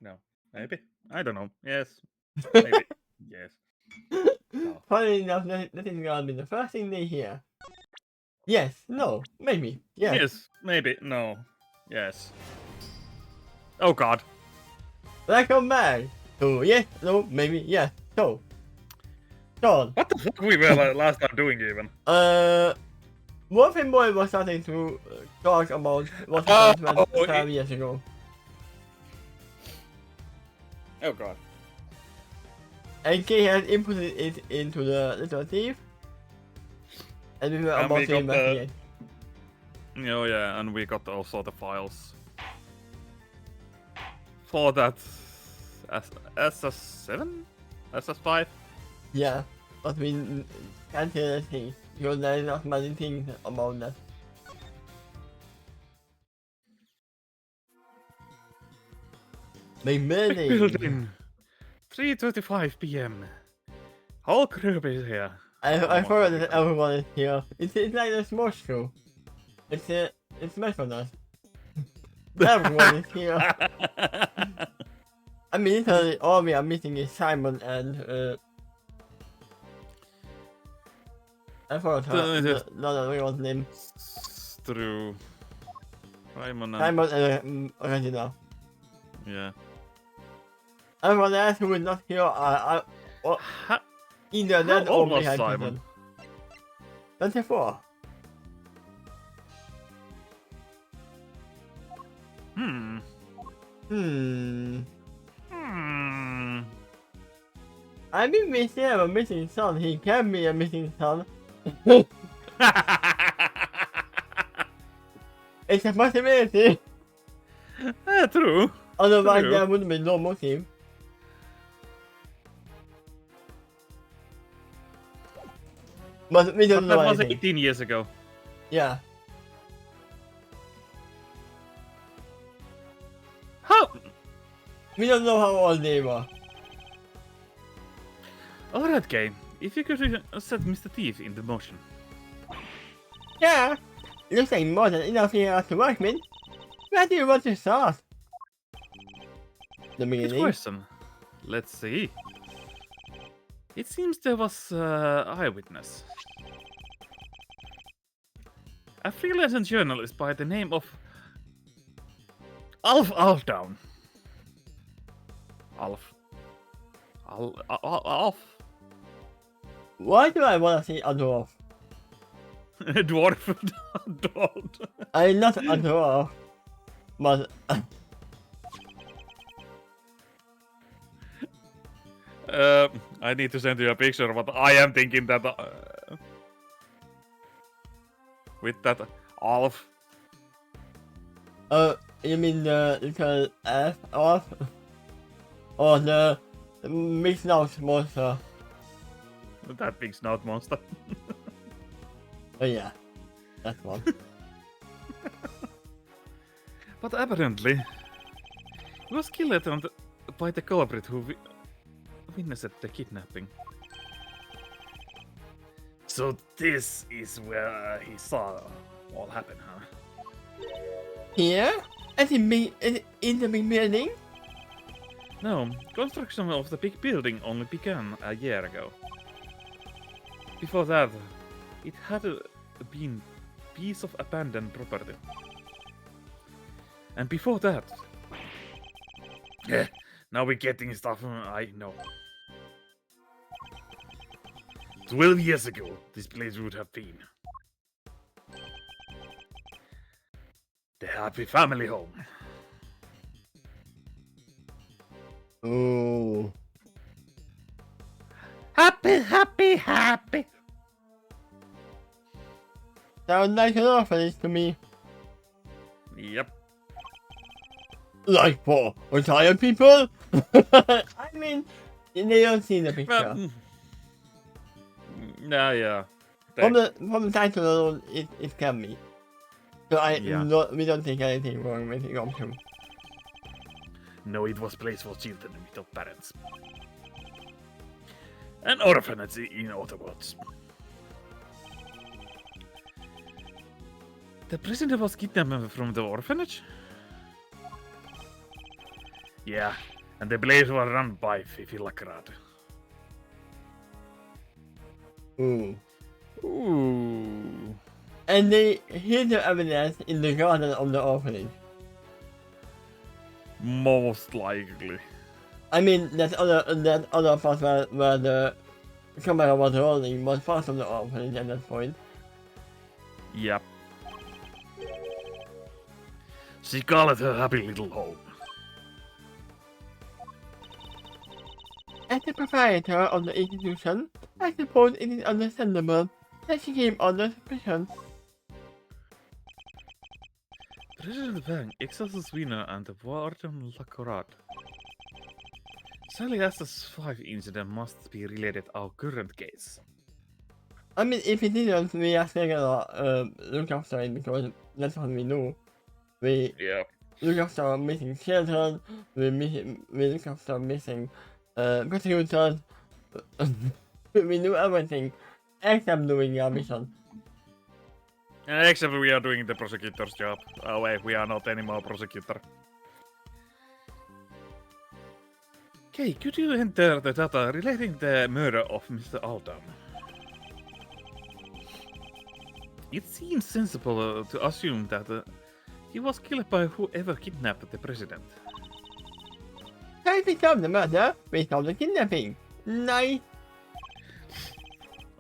No. Maybe. I don't know. Yes. Maybe. Yes. No. Funny enough, that is gonna be the first thing they hear. Yes, no, maybe, yes. Yes. Maybe. No. Yes. Oh God. Black or bad? So yes, no, maybe, yes. So, Sean. What the fuck we were last time doing even? Wolfen Boy was starting to talk about what Oh, happened 12 years ago. Oh God. And Kay had inputted it into the little thief. And we were And about we to got investigate. Oh yeah, and we got also the files for that SS7, SS5. Yeah, but we can't hear anything because there is not many things about that. Big building. Building. 3:35 p.m. Whole group is here. I forgot that everyone is here. It's like a sports show. It's McDonald's. Everyone is here. I mean, literally, all we are missing is Simon and I forgot the other one's name. True. Simon and Regina. Yeah. Everyone else who is not here are either dead or behind prison. 24. Hmm. I mean, we still have a missing son. He can be a missing son. It's a possibility. True. Otherwise, True. there wouldn't be no motive. But we don't know That was anything. 18 years ago. Yeah. How? We don't know how old they were. Alright, Kay. If you could set Mr. Thief into motion. Yeah. Looks like more than enough here to work with. Where do you want to start? The Good beginning? question. Let's see. It seems there was eyewitness. A freelance journalist by the name of Alf Alfdown. Alf. Why do I want to say a dwarf? Dwarf. Dwarf. I'm not a dwarf. But I need to send you a picture, but I am thinking that with that Alf. you mean the little elf off? Or the mixed nose monster? That big snout monster. Oh yeah, that one. But apparently, he was killed by the culprit who witnessed the kidnapping. So this is where he saw all happen, huh? Here? In the big building? No, construction of the big building only began a year ago. Before that, it had been a piece of abandoned property. And before that... now we're getting stuff I know. 12 years ago, this place would have been the happy family home. Oh. Happy, happy, happy. Sounds like an orphanage to me. Yep. Like for retired people? I mean, they don't see the picture. Well, yeah. From the title alone, it can be. So we don't think anything wrong with it option. No, it was place for children without parents. An orphanage in other words. The prisoner was kidnapped from the orphanage? Yeah, and the blaze was run by Fifi Lakrad. Ooh. Ooh. And they hid the evidence in the garden of the orphanage. Most likely. I mean, that other part where the camera was rolling was part of the orphanage at that point. Yep. She called it her happy little home. As the proprietor of the institution, I suppose it is understandable that she came under suspicion. President Wang, Excelsus Wiener, and the Warden Lacorat. Sally Astor's 5 incident must be related to our current case. I mean, if it didn't, we are gonna look after it because that's what we do. We look after missing children, we look after missing prosecutors, we do everything except doing our mission. Except we are doing the prosecutor's job. Oh wait, we are not anymore prosecutor. Okay, could you enter the data relating the murder of Mr. Alden? It seems sensible to assume that he was killed by whoever kidnapped the president. Time to solve the murder, we solve the kidnapping. Nice.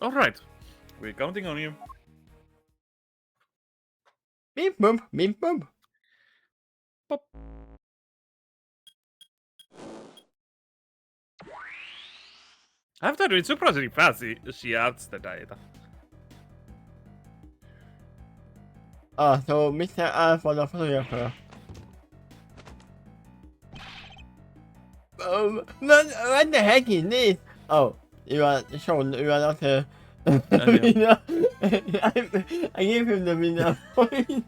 Alright, we're counting on you. Beep boop, beep boop. Pop. After doing surprisingly fast, she adds the data. So Mr. R for the photographer. What the heck is this? Oh, you are shown, you are not winner. I gave him the winner point.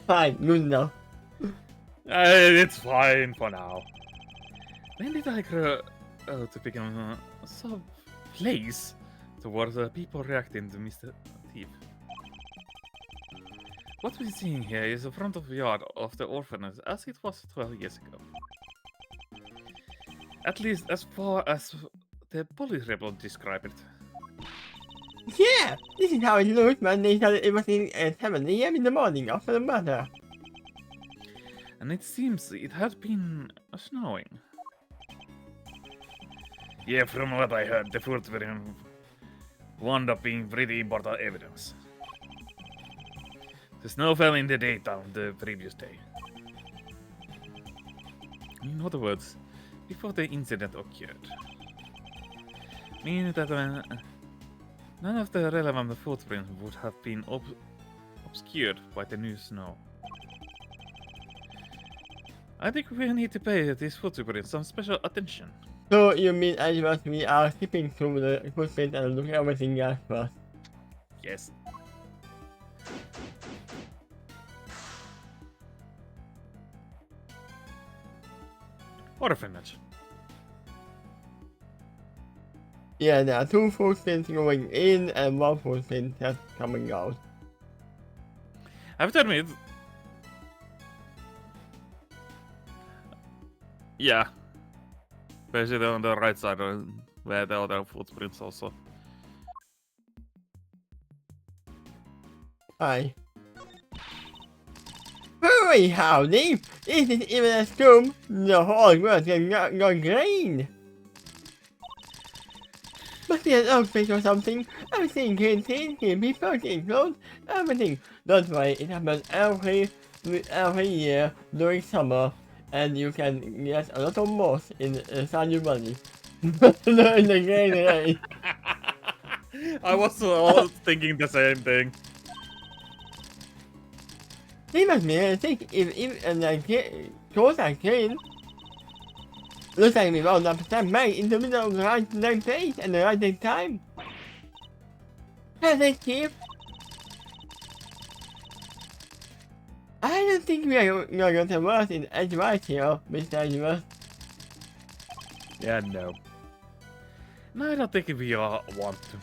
Fine, good enough. It's fine for now. When did I grow to become so place towards people reacting to Mr. Thief? What we're seeing here is the front of the yard of the orphanage as it was 12 years ago. At least as far as the police report described it. Yeah, this is how it looked when they started everything at 7 AM in the morning after the murder. And it seems it had been snowing. Yeah, from what I heard, the footprint wound up being pretty important evidence. The snow fell in the daytime the previous day. In other words, before the incident occurred. Meaning that none of the relevant footprints would have been obscured by the new snow. I think we need to pay this footprint some special attention. So you mean as we are skipping through the footprint and looking at everything else first? Yes. Orphanage. Yeah, there are 2 footprints going in and 1 footprint just coming out. I have to admit. Yeah. Basically on the right side where the other footprints also. Hi. Hurry, howdy! This is even a storm. The whole world can go green. Must be an earthquake or something. I'm seeing green trees, green people, green clothes, everything. Don't worry, it happens every year during summer, and you can get a lot of moss in Stardew Valley. In the green rain. I was thinking the same thing. They must be able to think if and clothes are clean. Looks like we rolled up stand right in the middle of the right place and the right time. Hello, Chief. I don't think we are going to work in advice here, Mr. Edgeworth. Yeah, no. No, I don't think we want to.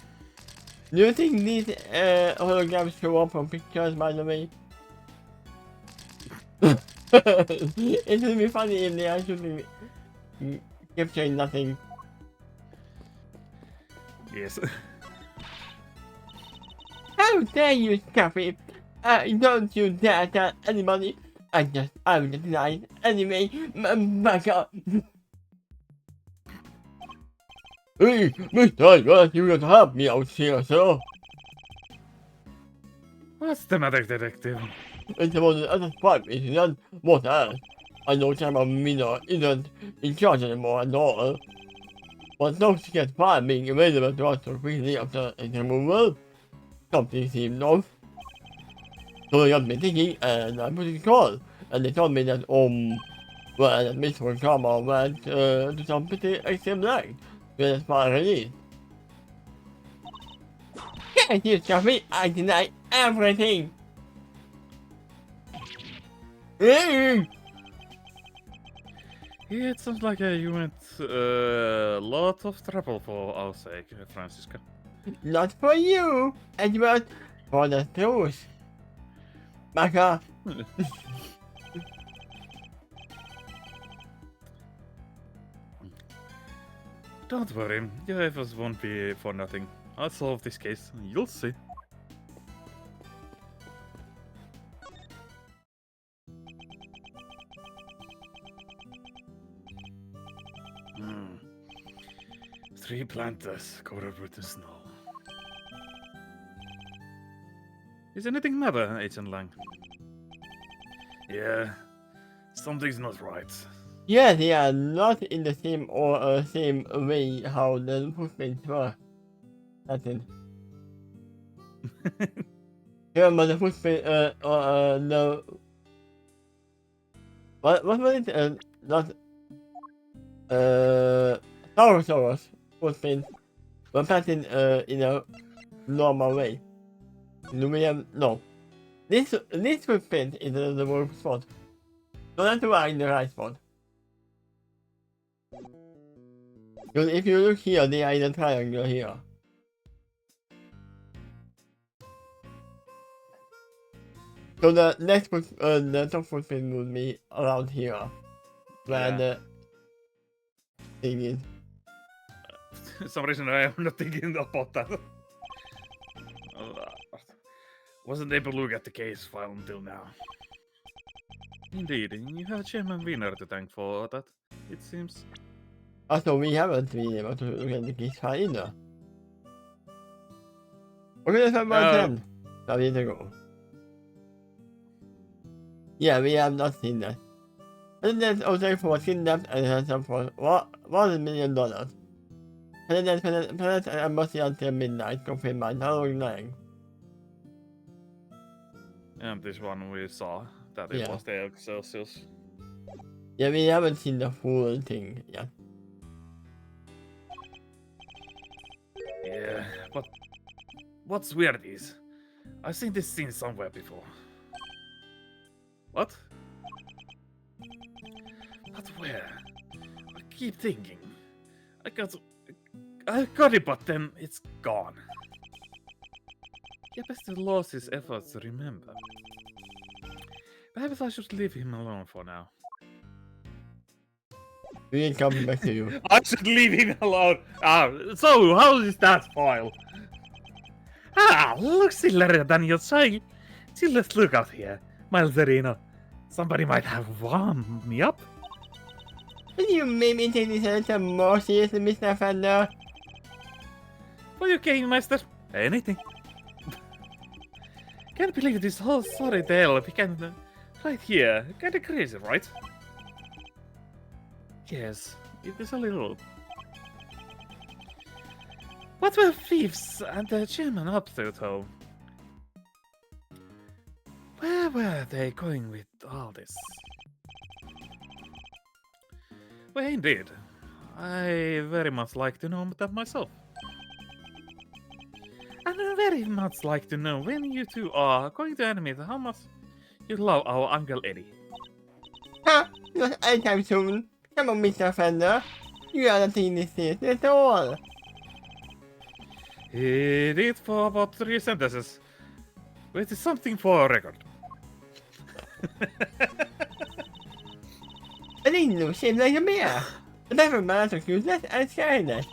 Do you think these holograms show up on pictures, by the way? It would be funny if they actually kept saying nothing. Yes. How dare you, Scrappy? Don't you dare tell anybody. I'm just nice. Anyway, back up. Hey, Mr. Glass, you can help me out here, sir. What's the matter, detective? It's about the other spot, isn't what else? I know Chairman Mina isn't in charge anymore at all. But don't get fired being available to us so quickly after a removal. Something seemed off. So I got me thinking and I put it call. And they told me that well, Mr. Karma went to some pretty extreme length to get fire release. Can't you tell me I deny everything? Yeah, it sounds like you went a lot of trouble for our sake, Francisca. Not for you, Edward, for the truth. Baka. Don't worry, your efforts won't be for nothing. I'll solve this case, you'll see. Three planters covered with the snow. Is anything matter, Agent Lang? Yeah, something's not right. Yeah, they are not in the same or same way how the footprints were. That's it. Remember the footprint, no. What was it? Not, Saurosaurus footprints were patterned, in a normal way. No. This footprint is the wrong spot. So that's why in the right spot. Because if you look here, they are in a triangle here. So the next the top footprint would be around here. Where the thing is. For some reason I am not thinking about that. Wasn't able to look at the case file until now. Indeed, you have Chairman Wiener to thank for that, it seems. Also, we haven't been able to look at the case file either. Okay, let's have about 10. That is ago. Yeah, we have not seen that. And then also for kidnapped and ransom for $1 million. President and embassy until midnight, confirmed by Harold Lang. And this one we saw, that it was the Excelsius. Yeah, we haven't seen the full thing yet. Yeah, but what's weird is, I've seen this scene somewhere before. What? But where? I keep thinking. I got it, but then it's gone. Yapester lost his efforts to remember. Perhaps I should leave him alone for now. We ain't coming back to you. I should leave him alone. So how is that file? Looks sillier than you say. See, let's look out here, Malzerino. Somebody might have warmed me up. Will you maybe take this a little more seriously, Mr. Fender? For you, Game Master. Anything. Can't believe this whole story tale began right here. Kinda crazy, right? Yes, it is a little. What were thieves and the chairman up to, though? Where were they going with all this? Well, indeed. I very much like to know that myself. And I very much like to know when you two are going to admit how much you love our Uncle Eddie. Ha! Not anytime soon. Come on, Mr. Fender. You are not taking this seriously at all. He did for about 3 sentences. But it's something for a record. Igloo shaped like a bear. The pepper man took useless and careless.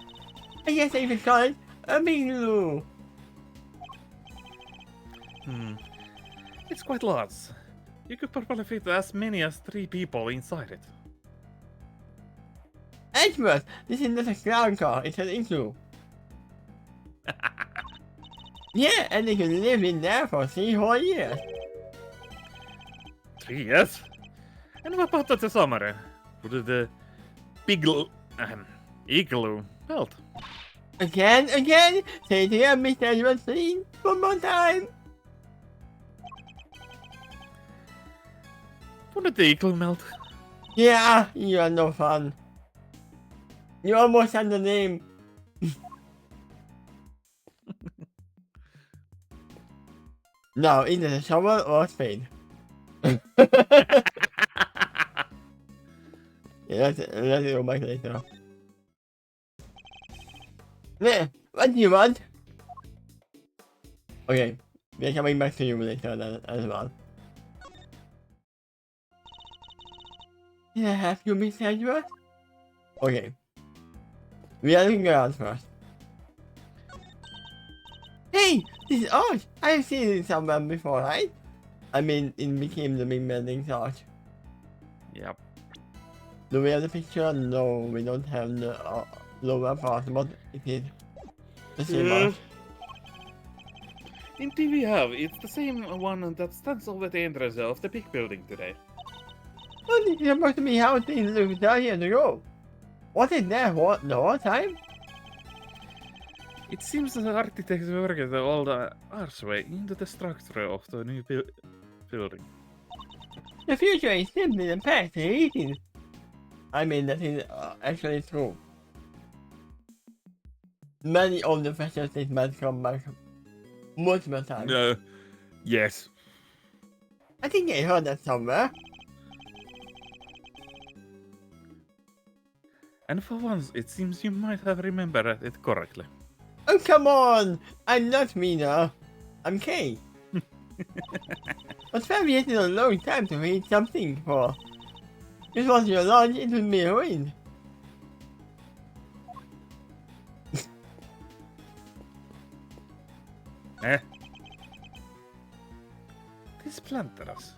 I guess I could call it a igloo. It's quite large. You could probably fit as many as 3 people inside it. Edward, this is not a ground car, it's an igloo. Yeah, and they can live in there for 3 whole years. 3 years? And what about the summer? Would the igloo melt? Again? Say it again, Mr. Edward, please. One more time. Wouldn't the igloo melt? Yeah, you are no fun. You almost had the name. Now, either a shovel or a spade. Yeah, let's go back later. There, what do you want? Okay, we are coming back to you later then, as well. Can I have you, Mr. Edward? Okay. We are looking around first. Hey, this is Arch! I've seen it somewhere before, right? I mean, it became the big building Arch. Yep. Do we have the picture? No, we don't have the lower part, but it is the same Arch. Indeed we have. It's the same one that stands over the entrance of the big building today. Well, this is supposed to be how things looked 30 years ago. Was it there the whole time? It seems that the architects worked all the archway into the structure of the new building. The future is simply the past eating. I mean, that is actually true. Many of the fashion statements come back multiple times. Yes. I think I heard that somewhere. And for once, it seems you might have remembered it correctly. Oh, come on! I'm not Mina. I'm Kay. But 5 years is a long time to read something for. If it was your lunch, it would be ruined. These planters.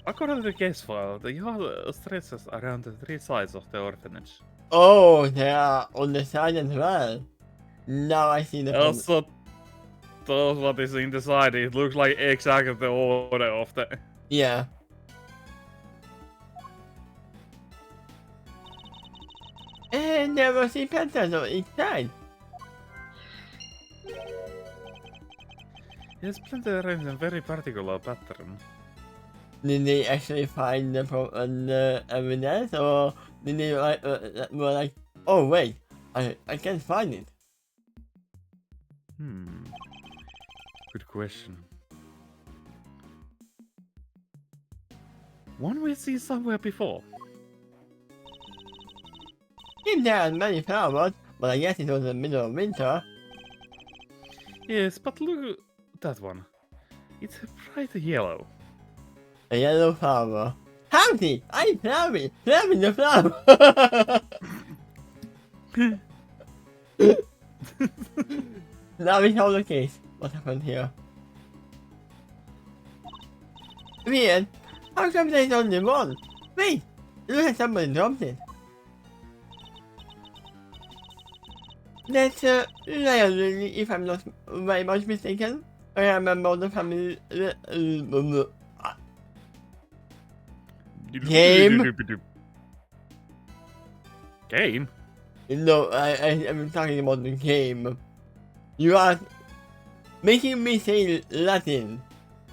According to the case file, the yard stretches around the 3 sides of the orphanage. Oh, they are on the side as well. Now I see the Also, those what is in the side, it looks like exactly the order of the... Yeah. And there was a pattern on each side. Yes, plenty arranged in very particular pattern. Did they actually find the evidence, or did they were like, oh wait, I can't find it? Good question. One we see somewhere before. If there are many flowers, but I guess it was the middle of winter. Yes, but look at that one. It's bright yellow. A yellow flower. Howdy! I'm Flowey! Flowey the flower! Now we solve the case. What happened here? Weird. How come there's only one? Wait! Look like somebody dropped it. That's Lily, if I'm not very much mistaken. I am a member of the family. Game? Game? No, I'm talking about the game. You are making me say Latin.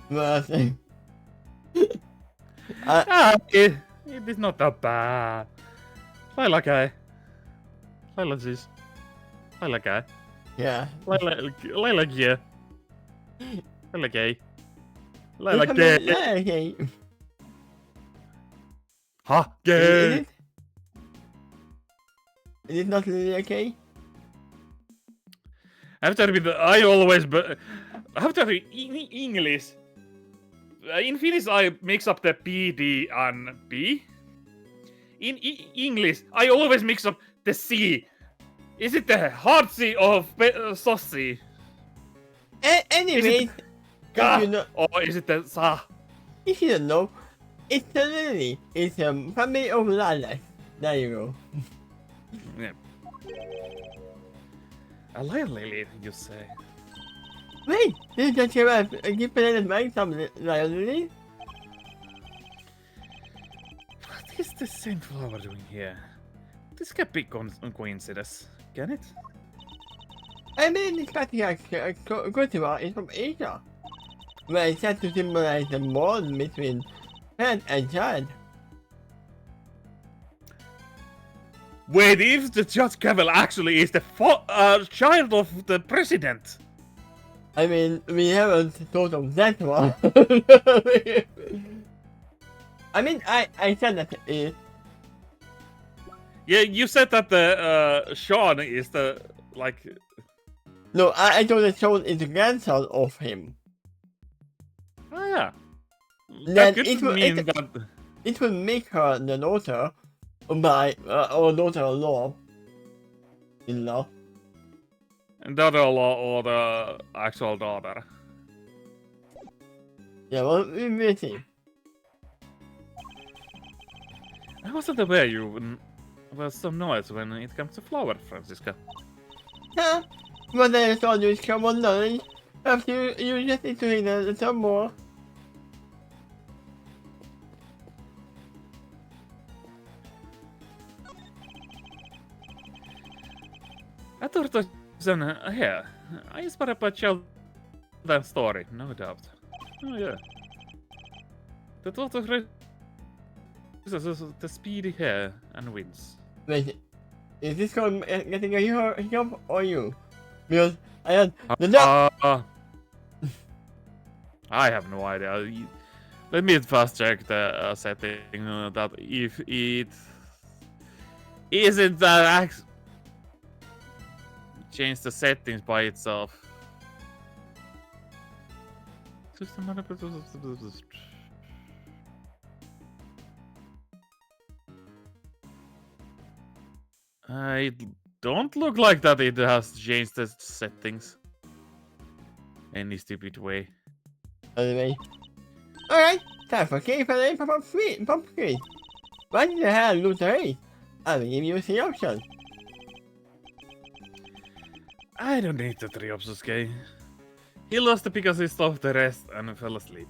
It is not that bad. Laila käy. Laila siis. Laila käy. Yeah. Laila käy. Laila käy. Laila käy. Okay. Ha, käy. Is it not really okay? After with I always after English. In Finnish, I mix up the P, D, and B. In English, I always mix up the C. Is it the hard C or soft C? Anyway, Ka, you know, or is it the Sa? if you don't know, it's a lily. It's a family of lilac. There you go. Yeah. A lion lily, you say? Wait, did you hear a different advice from lion lily? What is the same flower doing here? This can't be coincidence, can it? I mean, this particular cultivar is from Asia, where it's said to symbolize the bond between parent and child. Wait, if the Judge Cavill actually is the child of the president? I mean, we haven't thought of that one. I mean, I said that Yeah, you said that the Sean is the, like... no, I thought that Sean is the grandson of him. Oh, yeah. Then That could it will- mean it- that... It will make her the daughter by or daughter-in-law. In-law. Daughter-in-law or the actual daughter. Yeah, well, we will see. I wasn't aware you were some noise when it comes to flower, Francisca. Huh? But I thought you come on knowledge. After you just need to read a little more. I thought it was here. I inspired by children's story, no doubt. Oh yeah. The thought of the speedy hair and wings. Wait, is this going getting a hiccup or you? Because I had the I have no idea. Let me first check the setting that if it isn't that change the settings by itself. I don't look like that it has changed the settings any stupid way. anyway. Alright, time for game for the pumpkin. What the hell, Luther? I will give you 3 options. I don't need the 3 options, guy. He lost because he stopped the rest and fell asleep.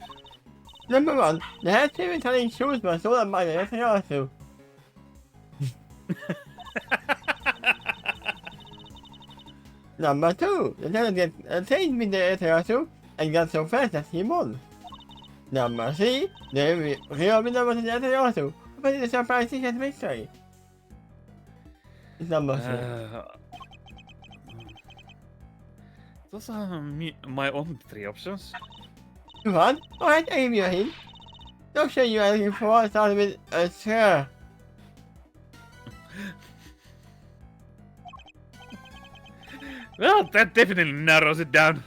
Number 1, the head telling shoes were stolen by the Yatarasu. Number 2, the delegate attained with the Yatarasu and got so fast that he won. Number 3, the real winner was the Yatarasu, but it's a surprising victory. Number 3. Those are my own 3 options. You won? Alright, I give you a hint. The option you are looking for starts with a chair. Well, that definitely narrows it down.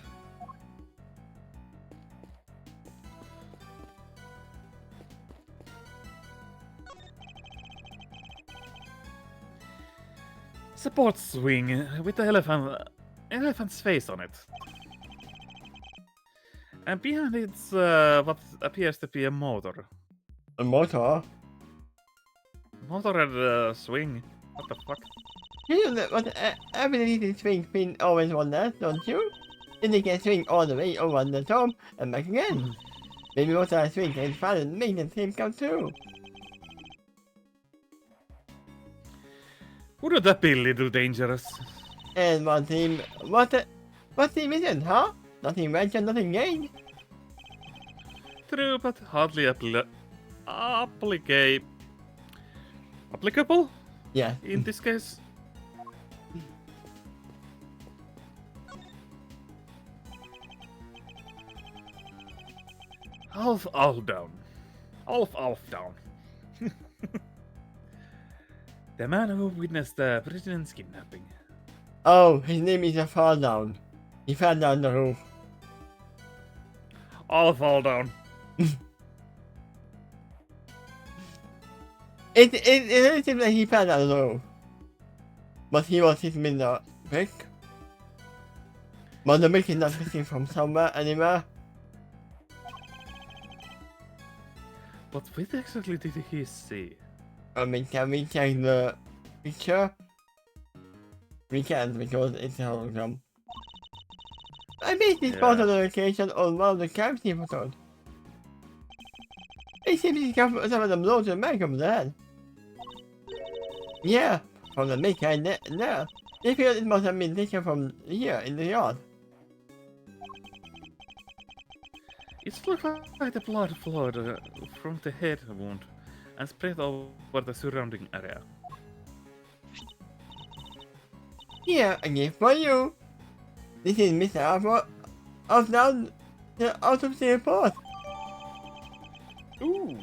Support swing with the elephant's face on it. And behind it's what appears to be a motor. A motor? Motor and swing. What the fuck? You know what ability to swing spin always wonders, don't you? Then they can swing all the way over the top and back again. Maybe motor swing can finally make the dream come true. Wouldn't that be a little dangerous? And what team isn't, huh? Nothing mentioned, nothing gained. True, but hardly applicable Yeah. in this case. Half down. Half down. The man who witnessed the president's kidnapping. Oh, his name is a fall down. He fell down the roof. I'll fall down. It seems like he found out low. But he was his middle brick. But the brick is not missing from somewhere anywhere. What exactly did he see? I mean, can we check the picture? We can't because it's a hologram. I made this photo location on one of the cavity photos. It seems to come from some of the blows to the back of the head. Yeah, from the big guy there. They feel it must have been taken from here in the yard. It looks like the blood flowed from the head wound and spread over the surrounding area. Here, a gift for you. This is Mr. Alfred of down the autopsy report. Ooh.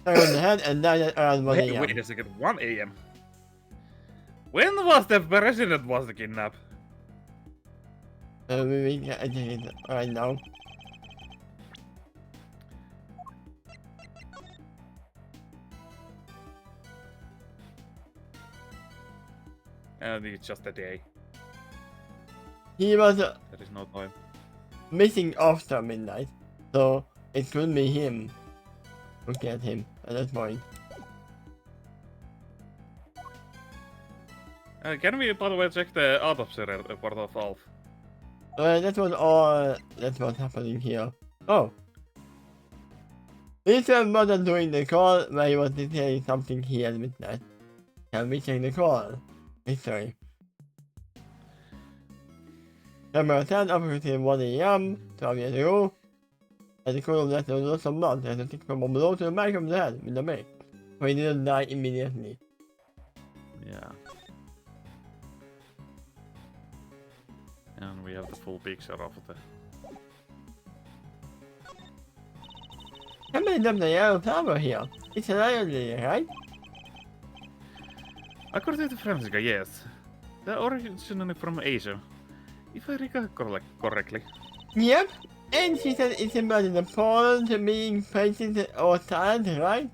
Started on the head and died around 1 a.m. Wait a second, 1 a.m. When was the president was kidnapped? We can check it right now. It's just a day. He was There is no time. missing after midnight, so it could be him who killed him at that point. Can we, by the way, check the autopsy report of Alf? That was all that was happening here. Oh. This was mother doing the call where he was detailing something here at midnight. Can we check the call? History. Camera 10 operated 1 a.m. 12 years ago. At the call of that there was some blood as a tick from a blow to the back of the head with the make. So he didn't die immediately. Yeah. And we have the full picture of the... How many of the yellow flower here? It's a lily, right? According to Franziska, yes. They're originally from Asia. If I recall correctly. Yep. And she said it's about the pollen being present or silent, right?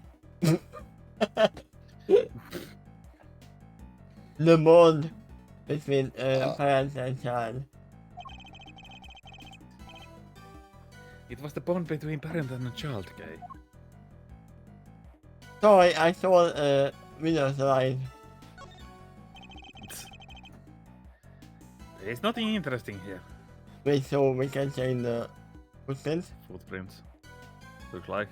The bond between parent and child. It was the bond between parent and child, guy. Sorry, I saw Winner's Line. There's nothing interesting here. Wait, so we can check the footprints? Footprints. Look like.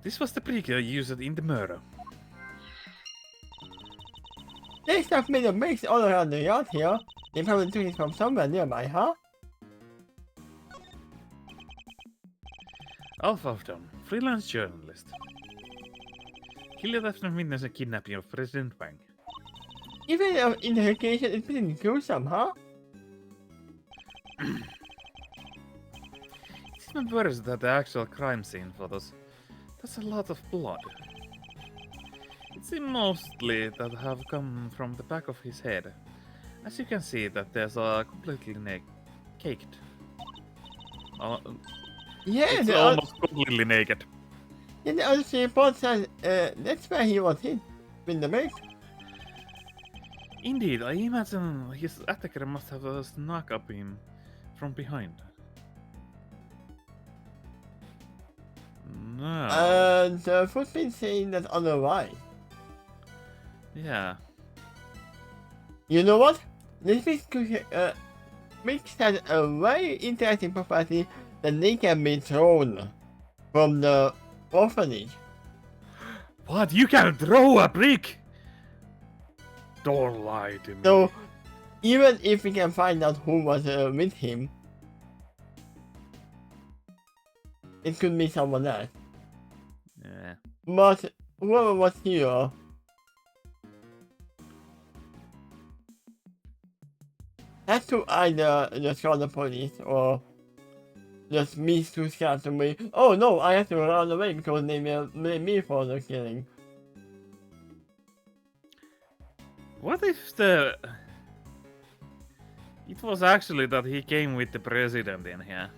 This was the brick used in the murder. They stuff made a mix all around the yard here. They probably took it from somewhere nearby, huh? Alf Afton, freelance journalist. Killed after witness a kidnapping of President Wang. Even interrogation is pretty gruesome, huh? It's even worse than the actual crime scene photos. That's a lot of blood. It seems mostly that have come from the back of his head. As you can see that there's a completely caked. Yeah, It's almost completely naked. Yeah, the other report says that's where he was hit with the brick. Indeed, I imagine his attacker must have snuck up him from behind. No. The footprint saying that otherwise. Yeah. You know what? This bricks has a very interesting property that they can be thrown from the orphanage. What? You can throw a brick? Don't lie to me. So, even if we can find out who was with him, it could be someone else. Yeah. But whoever was here has to either just call the police or just me to scare away. Oh no, I have to run away because they will blame me for the killing. What if the... It was actually that he came with the president in here.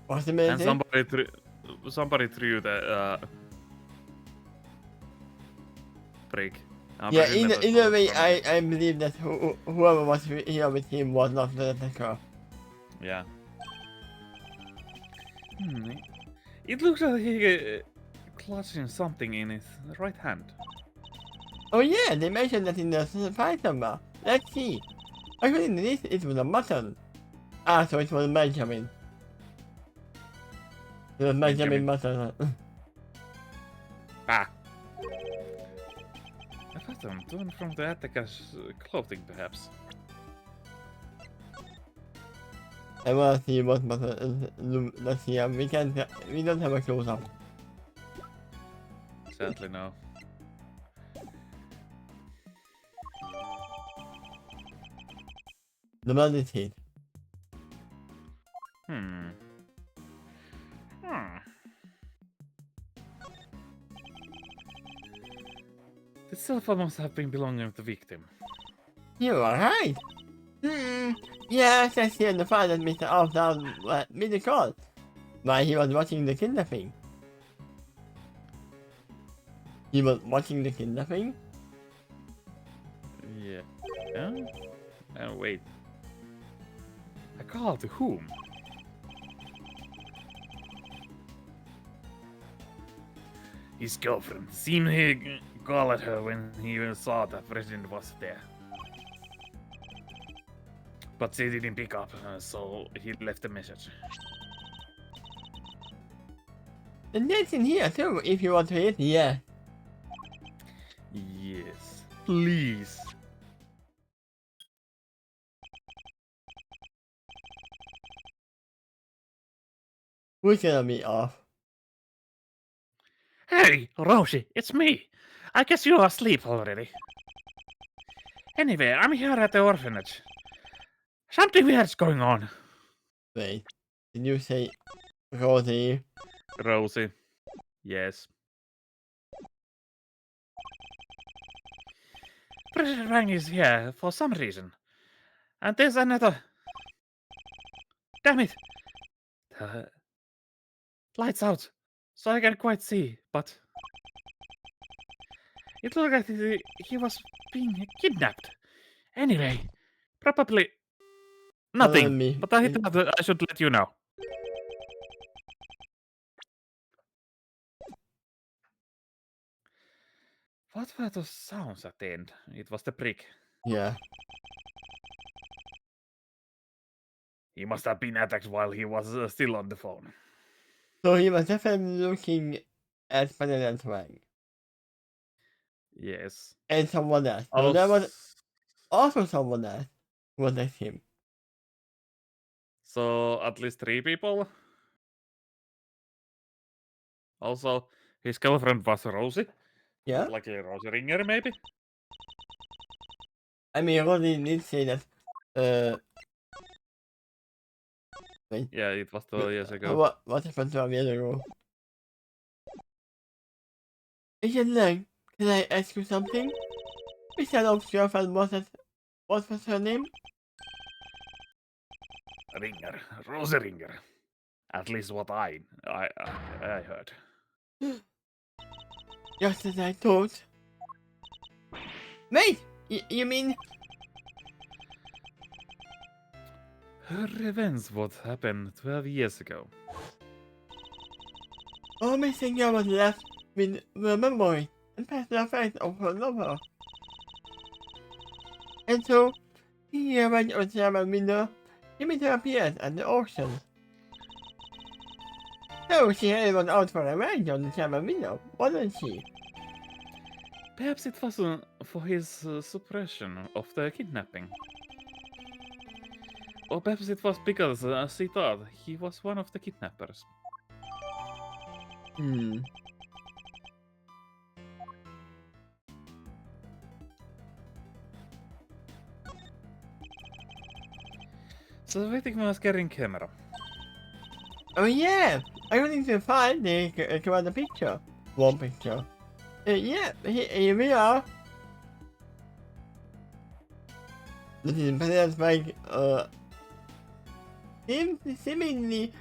Possibility? And somebody threw the brick. Yeah, either way, I believe that whoever was here with him was not the attacker. Yeah. It looks like he clutching something in his right hand. Oh yeah, they mentioned that in the surprise number. Let's see. According to this, it was a button. Ah, so it was Benjamin. It was Benjamin Button. Ah. A button torn from the attacker's clothing, perhaps. I wanna see what button. Let's see. We don't have a close up. Sadly, no. The blood is hit. The cell phone must have been belonging to the victim. You are right. Yes, I see on the file that Mr. Alfred made the call while he was watching the kidnapping. He was watching the kidnapping? Yeah. Wait. A call to whom? His girlfriend. Seemed he called at her when he saw the president was there. But she didn't pick up, so he left a message. And that's in here too, if you want to hit, yeah. Yes. Please. Who's gonna be off? Hey, Rosie, it's me. I guess you're asleep already. Anyway, I'm here at the orphanage. Something weird's going on. Wait, did you say Rosie? Rosie. Yes. President Wang is here for some reason. And there's another... Damn it! The lights out, so I can't quite see, but... It looked like he was being kidnapped. Anyway, probably... Nothing, me. but I thought I should let you know. What were those sounds at the end? It was the brick. Yeah. He must have been attacked while he was still on the phone. So he was definitely looking at President Wang. Yes. And someone else. So there was also someone else who was like him. So at least 3 people. Also, his girlfriend was Rosie. Yeah? Like a Rosie Ringer, maybe? I mean, Rosie did say that, wait. Yeah, it was 2 years ago. What happened to a year ago? Agent Lang, can I ask you something? Mr. Long's girlfriend what was her name? Ringer. Rosie Ringer. At least what I heard. Just as I thought. Wait! You mean... Her revenge what happened 12 years ago. All missing girl was left with the memory and past the effects of her lover. And so, he went on Shaman window, immediately appeared at the auction. So she had one out for a ride on the Shaman window, wasn't she? Perhaps it was for his suppression of the kidnapping. Or perhaps it was because she thought he was one of the kidnappers. So the victim was carrying camera. Oh yeah! I don't need to find the picture. One picture. Yeah, here we are. This is President Mike, seemingly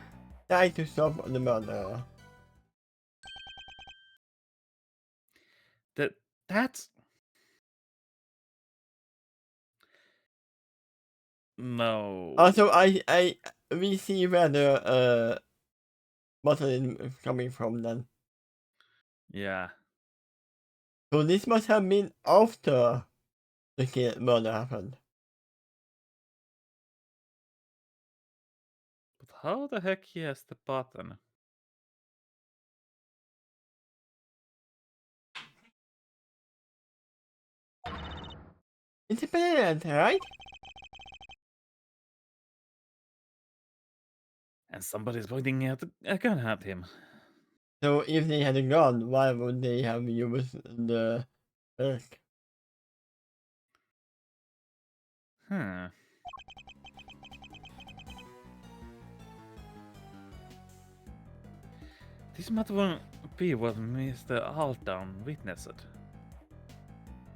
trying to stop the murderer. That's... No. Also, we see where the, bottle is coming from then. Yeah. So this must have been after the murder happened. But how the heck he has the button? It's a president, right? And somebody's pointing out a gun at him. So if they had a gun, why would they have used the perk? Hmm. This might be what Mr. Altown witnessed.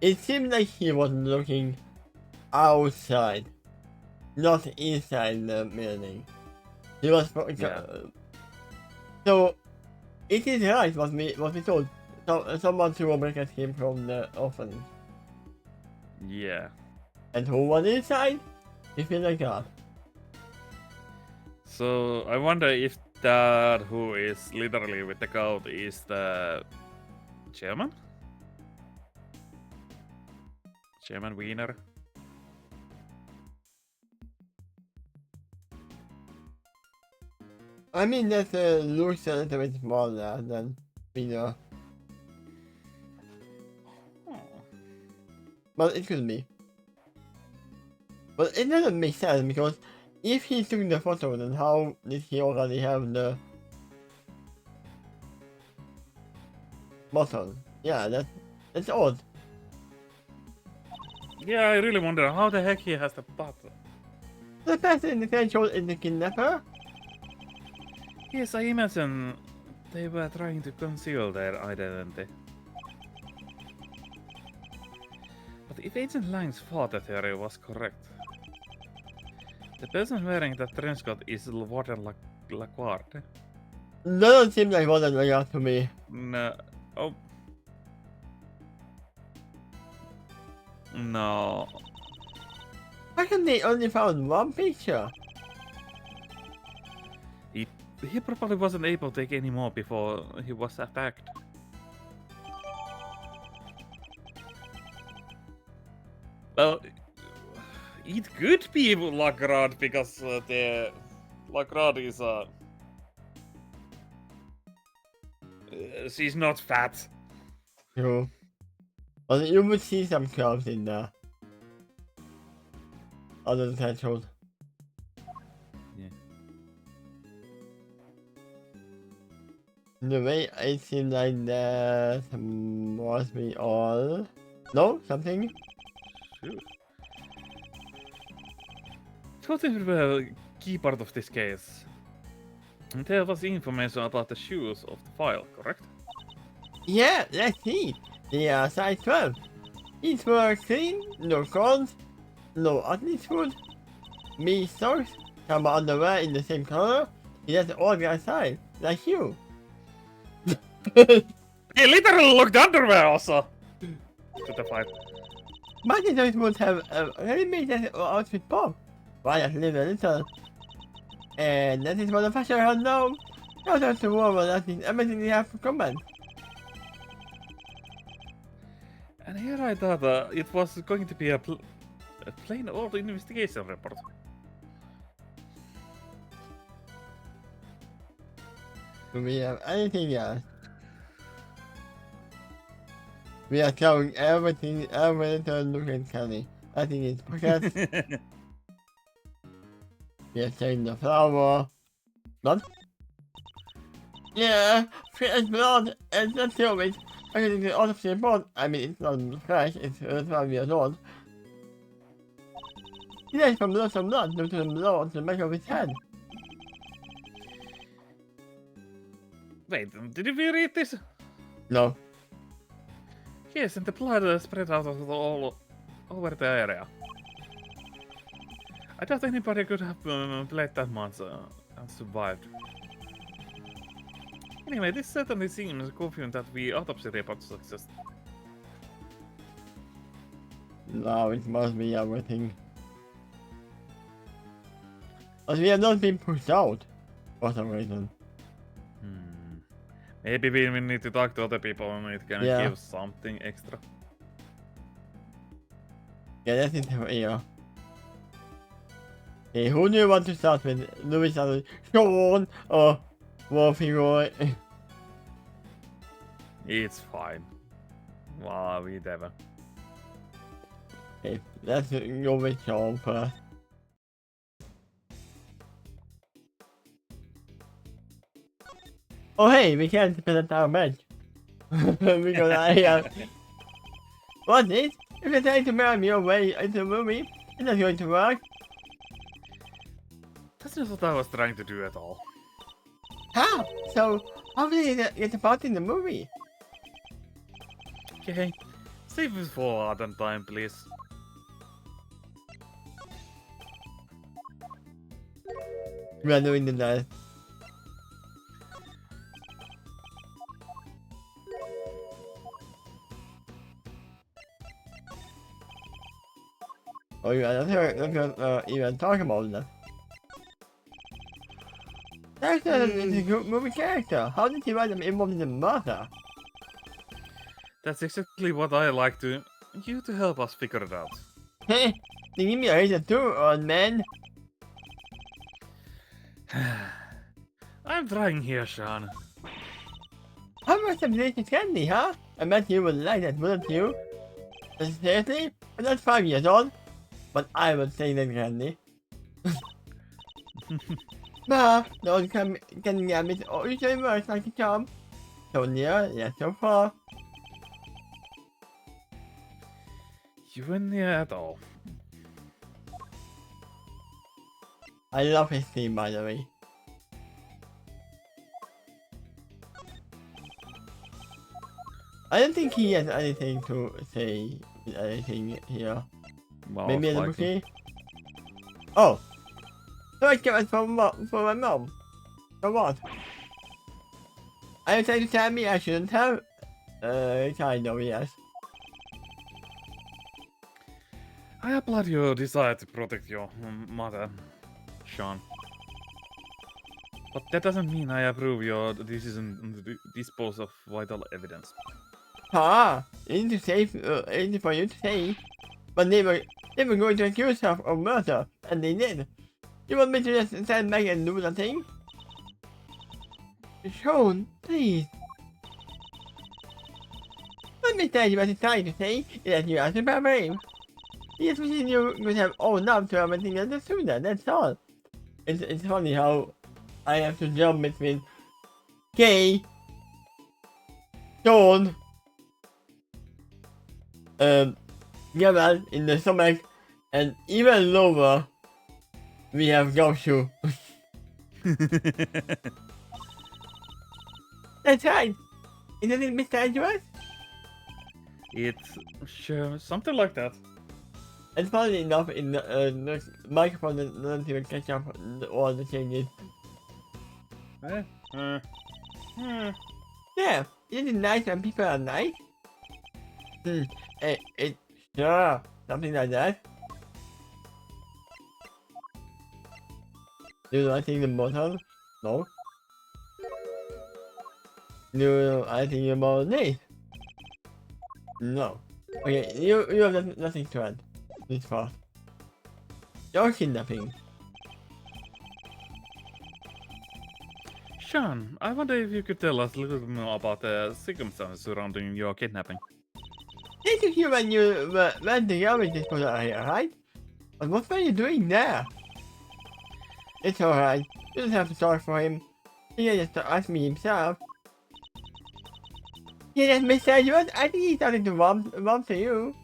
It seemed like he was looking outside, not inside the building. He was Yeah. So it is right what we told. So, someone threw a brick at him from the orphanage. Yeah. And who was inside? He feel like God. So I wonder if that who is literally with the goat is the chairman? Chairman Wiener? I mean that looks a little bit smaller than Peter. But it could be. But it doesn't make sense because if he took the photo, then how did he already have the button? Yeah, that's odd. Yeah, I really wonder how the heck he has the button. The person in the threshold is the kidnapper? Yes, I imagine they were trying to conceal their identity. But if Agent Lang's father theory was correct, the person wearing that trench coat is Warden Laguarde. Doesn't seem like Warden Laguarde to me. No. Oh. No. How come they only found one picture? He probably wasn't able to take any more before he was attacked. Well, it could be Lagrad because the Lagrad is she's not fat. True. But you would see some curves in there. Other than threshold. Yeah. In the way, it seems like that must be all. No? Something? Sure. What is the key part of this case? There was information about the shoes of the file, correct? Yeah, let's see. They are size 12. Each were clean, no corns, no ugly food. Me socks, some underwear in the same color. That's all guy size, like you. He literally looked underwear also! To the fight. But they don't want to have really made that outfit pop. Why just live a little? And that is what the fashion has now. Now that's the war, that is everything they have to comment. And here I thought it was going to be a plain old investigation report. Do we have anything else? We are throwing every little look at Kelly. I think it's pocket. We are taking the flower. Blood? Yeah, fresh blood, and that's the it. I can the autopsy report. I mean, it's not fresh, it's 12 years old. He died from loss of blood due to the blow on the back of his head. Wait, did we read this? No. Yes, and the blood spread out of all over the area. I doubt anybody could have played that much and survived. Anyway, this certainly seems confident that the autopsy report success. No, it must be everything. But we have not been pushed out for some reason. Maybe we need to talk to other people and it can give something extra. Yeah, that's it here. Okay, who do you want to start with? Louis or Sean or Wolfie Roy? It's fine. Wow, whatever. Okay, let's go with Sean first. Oh hey, we can't present our bench. Because I What's this? If you're trying to marry me away into a movie, it's not going to work. That's not what I was trying to do at all. How? So, how did you get a part in the movie? Okay, save this for other time, please. We are doing the night. Oh, you are not even talk about that. That's a good movie character. How did he write them involved in the murder? That's exactly what I like to you to help us figure it out. Hey, you give me a reason too, old man. I'm trying here, Sean. How much of this is candy, huh? I bet you would like that, wouldn't you? Seriously? I'm not 5 years old. But I would say that candy. Bah, don't can get me to all your words like a job. So near, yet so far. You and me at all. I love his theme, by the way. I don't think he has anything to say with anything here. Well, Maybe in the movie? Oh! So I get it from my mom. For what? Are you trying to tell me I shouldn't have? Kind of, yes. I applaud your desire to protect your mother, Sean. But that doesn't mean I approve your decision to dispose of vital evidence. Ah, easy to say, easy for you to say. But they were going to accuse her of murder, and they did. You want me to just stand back and do nothing? Sean, please. Let me tell you what he's trying to say is that you are super brave. Yes, we you would have owned up to everything that's sooner, that's all. It's funny how I have to jump between Kay, Sean, Gamal in the stomach, and even lower, we have Goshu. That's right. Isn't it Mr. Edgeworth? It's sure something like that. And funny enough, in the microphone doesn't even catch up all the changes. Yeah, isn't it nice when people are nice? Sure, something like that. Do I think the bottle? No. Do I think about this? No. Okay, you have nothing to add. This far. You're kidnapping. Sean, I wonder if you could tell us a little bit more about the circumstances surrounding your kidnapping. This is you when you went to garbage disposal here, right? But what were you doing there? It's alright. You don't have to talk for him. He can just ask me himself. Yeah, that's Mr. Edgeworth. I think he's starting to warm to you.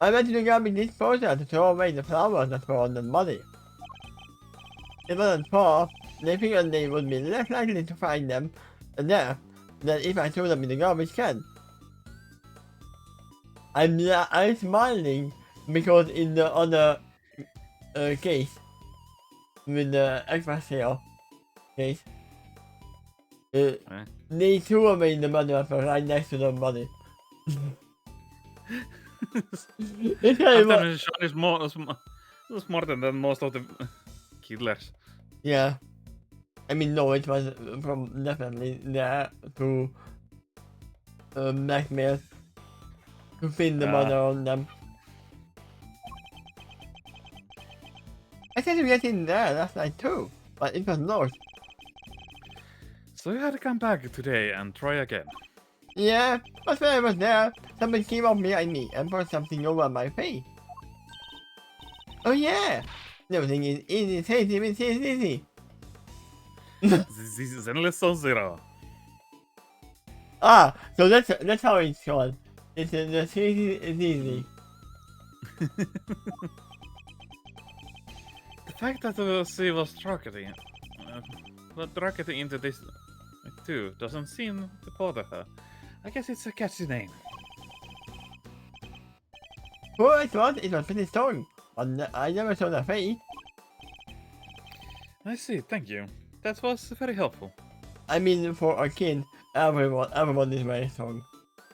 I went to the garbage disposal to throw away the flowers that were on the body. It wasn't for, they figured they would be less likely to find them there than if I threw them in the garbage can. I'm smiling because in the other case, with the extra sale case, they threw away the money right next to the money. After Sean is more smarter than most of the killers. Yeah. I mean, no, it was from definitely there to blackmail to pin the money on them. I tried to get in there last night too, but it was lost. So you had to come back today and try again. Yeah, but when I was there, somebody came up behind me and put something over my face. Oh yeah! Everything is easy. This is endless on zero. Ah, so that's how it's called. It's the easy. The fact that she was rocketing into this too doesn't seem to bother her. I guess it's a catchy name. Who I thought it was pretty strong, but I never saw the face. I see, thank you. That was very helpful. I mean, for a kid, everyone is very strong.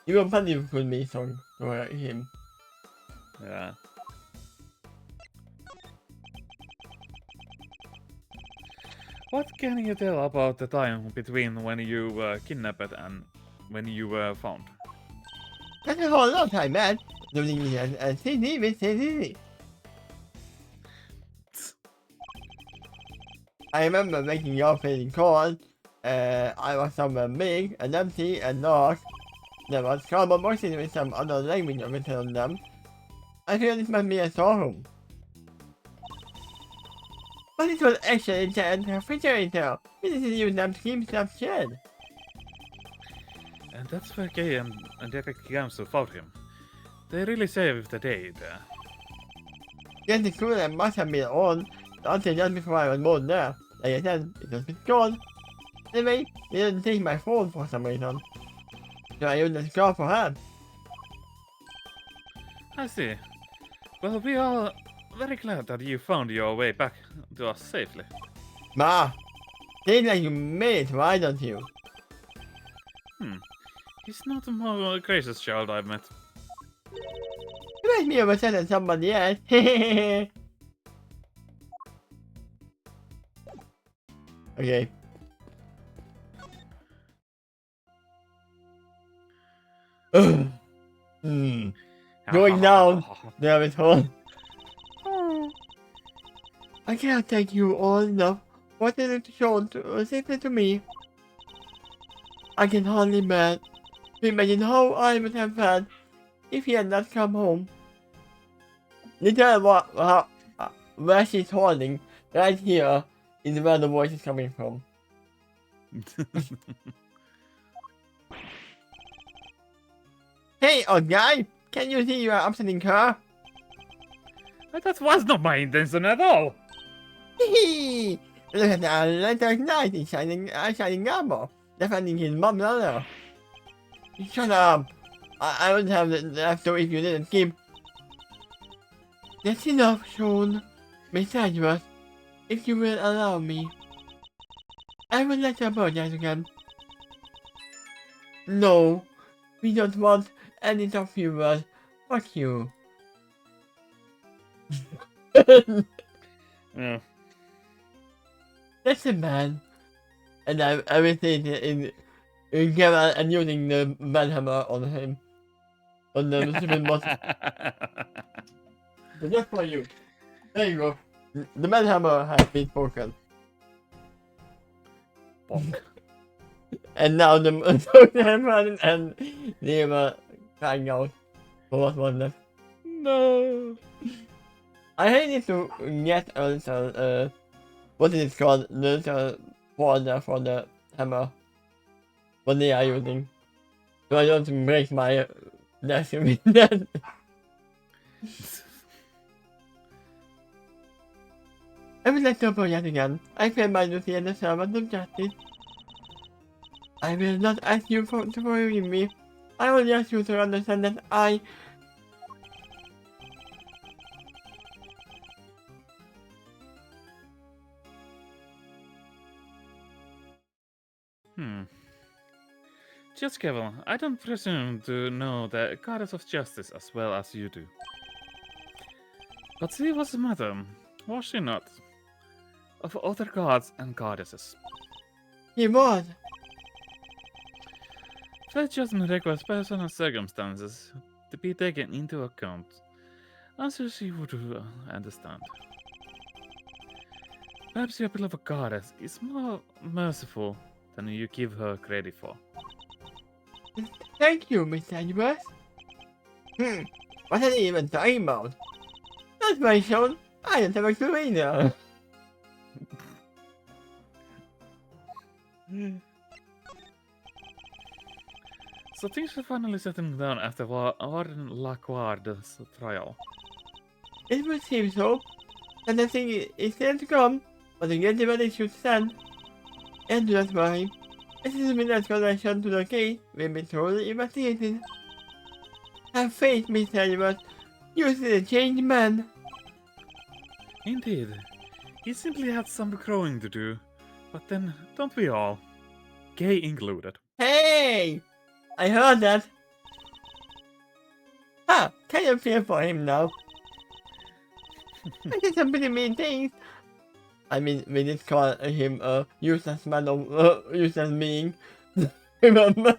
Even Paddy could be strong for him. Yeah. What can you tell about the time between when you were kidnapped and when you were found? That's a whole lot of time, man. Doing it as easy. I remember making your feeling cold. I was somewhere big and empty and dark. There was cardboard boxes with some other language written on them. I feel this must be a storeroom. But it was actually just a refrigerator. We didn't use them to keep stuff shed. And that's where Kay and Detective Gamsu found him. They really saved the day there. Yes, the crew that must have been on until just before I was born there. Like I said, it was gone. Anyway, they didn't take my phone for some reason. So I used the scar for her. I see. Well, we are very glad that you found your way back to us safely. Ma, seems like you made it, why don't you? He's not the more gracious child I've met. You make me upset at somebody else. Okay. Going down. There it home. I cannot thank you all enough. What did it show safely to me? I can hardly imagine how I would have felt if he had not come home. Literally, where she's holding, right here, is where the voice is coming from. Hey, old guy! Can you see you are upsetting her? That was not my intention at all! Hee! Look at that electric light in shining armor. Defending his mom leather. Shut up! I wouldn't have left you if you didn't keep. That's enough, Sean. Miss Edgeworth, if you will allow me, I would like to apologize again. No, we don't want any tough viewers. Fuck you. Yeah. That's a man. And I will say it in camera and using the manhammer on him. On the stupid boss. Just for you. There you go. The manhammer has been spoken. Bonk. And now the hammer and they were crying out for what was left. No. I hate to get a little, what is it called? The little border for the hammer. What they are using. So I don't break my desk with that. I would like to apologize again. I failed my duty as a servant of justice. I will not ask you to forgive me. I will ask you to understand that Just Kevil, I don't presume to know the goddess of justice as well as you do. But she was a mother, was she not? Of other gods and goddesses. He was. Fair judgment requires personal circumstances to be taken into account. I'm sure she would understand. Perhaps your beloved goddess is more merciful than you give her credit for. Thank you, Mr. Universe. What are they even talking about? That's my son. I don't have a clue either. So things are finally settling down after Warden Laquard's trial. It would seem so. And I think it's still to come, but the get ready should stand. And do not worry. This is a minute connection to the case will be thoroughly investigated. Have faith, Mr. Universe. You see the changed man. Indeed. He simply had some growing to do. But then, don't we all? Gay included. Hey! I heard that. Kind of feel for him now. I did some pretty mean things. I mean, we did call him a useless man of useless being. Remember?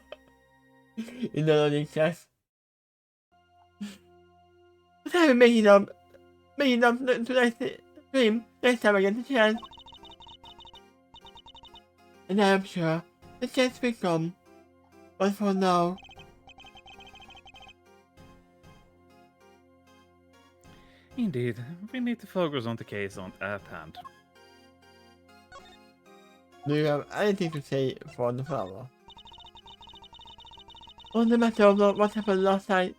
In the loading test. But I will make it up to him next time I get the chance. And I am sure the chance will come. But for now, Indeed, we need to focus on the case at hand. do you have anything to say for the flower? On the matter of what happened last night,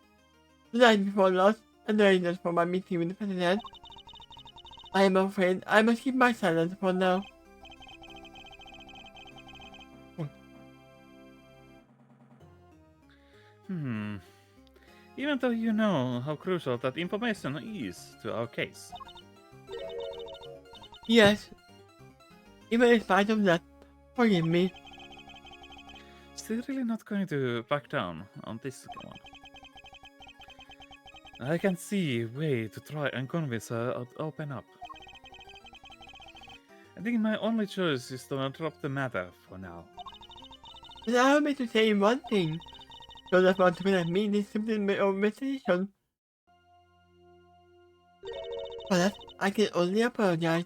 the night before last, and the reasons for my meeting with the president, I am afraid I must keep my silence for now. Even though you know how crucial that information is to our case. Yes. Even in spite of that, forgive me. Still really not going to back down on this one. I can see a way to try and convince her to open up. I think my only choice is to drop the matter for now. Allow me to say one thing. So that want to let me this simply my own decision. For that, I can only apologize.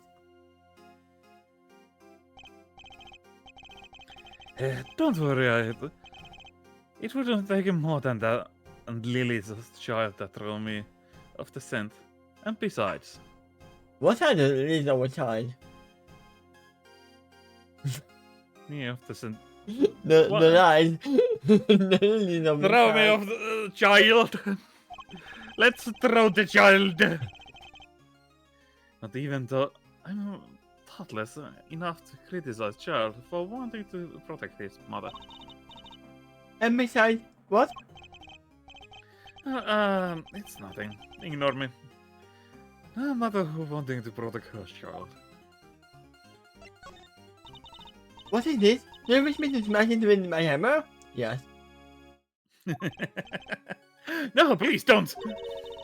Don't worry, it wouldn't take more than that and Lily's child that threw me off the scent. And besides... What are the lilies of a child? Me off the scent. The What? lies. The lilies of a Throw me child. off the child! Let's throw the child! Not even though I'm thoughtless enough to criticize child for wanting to protect his mother. And besides, what? It's nothing. Ignore me. A mother who wanting to protect her child. What is this? Do you wish me to smash it with my hammer? Yes. No, please don't!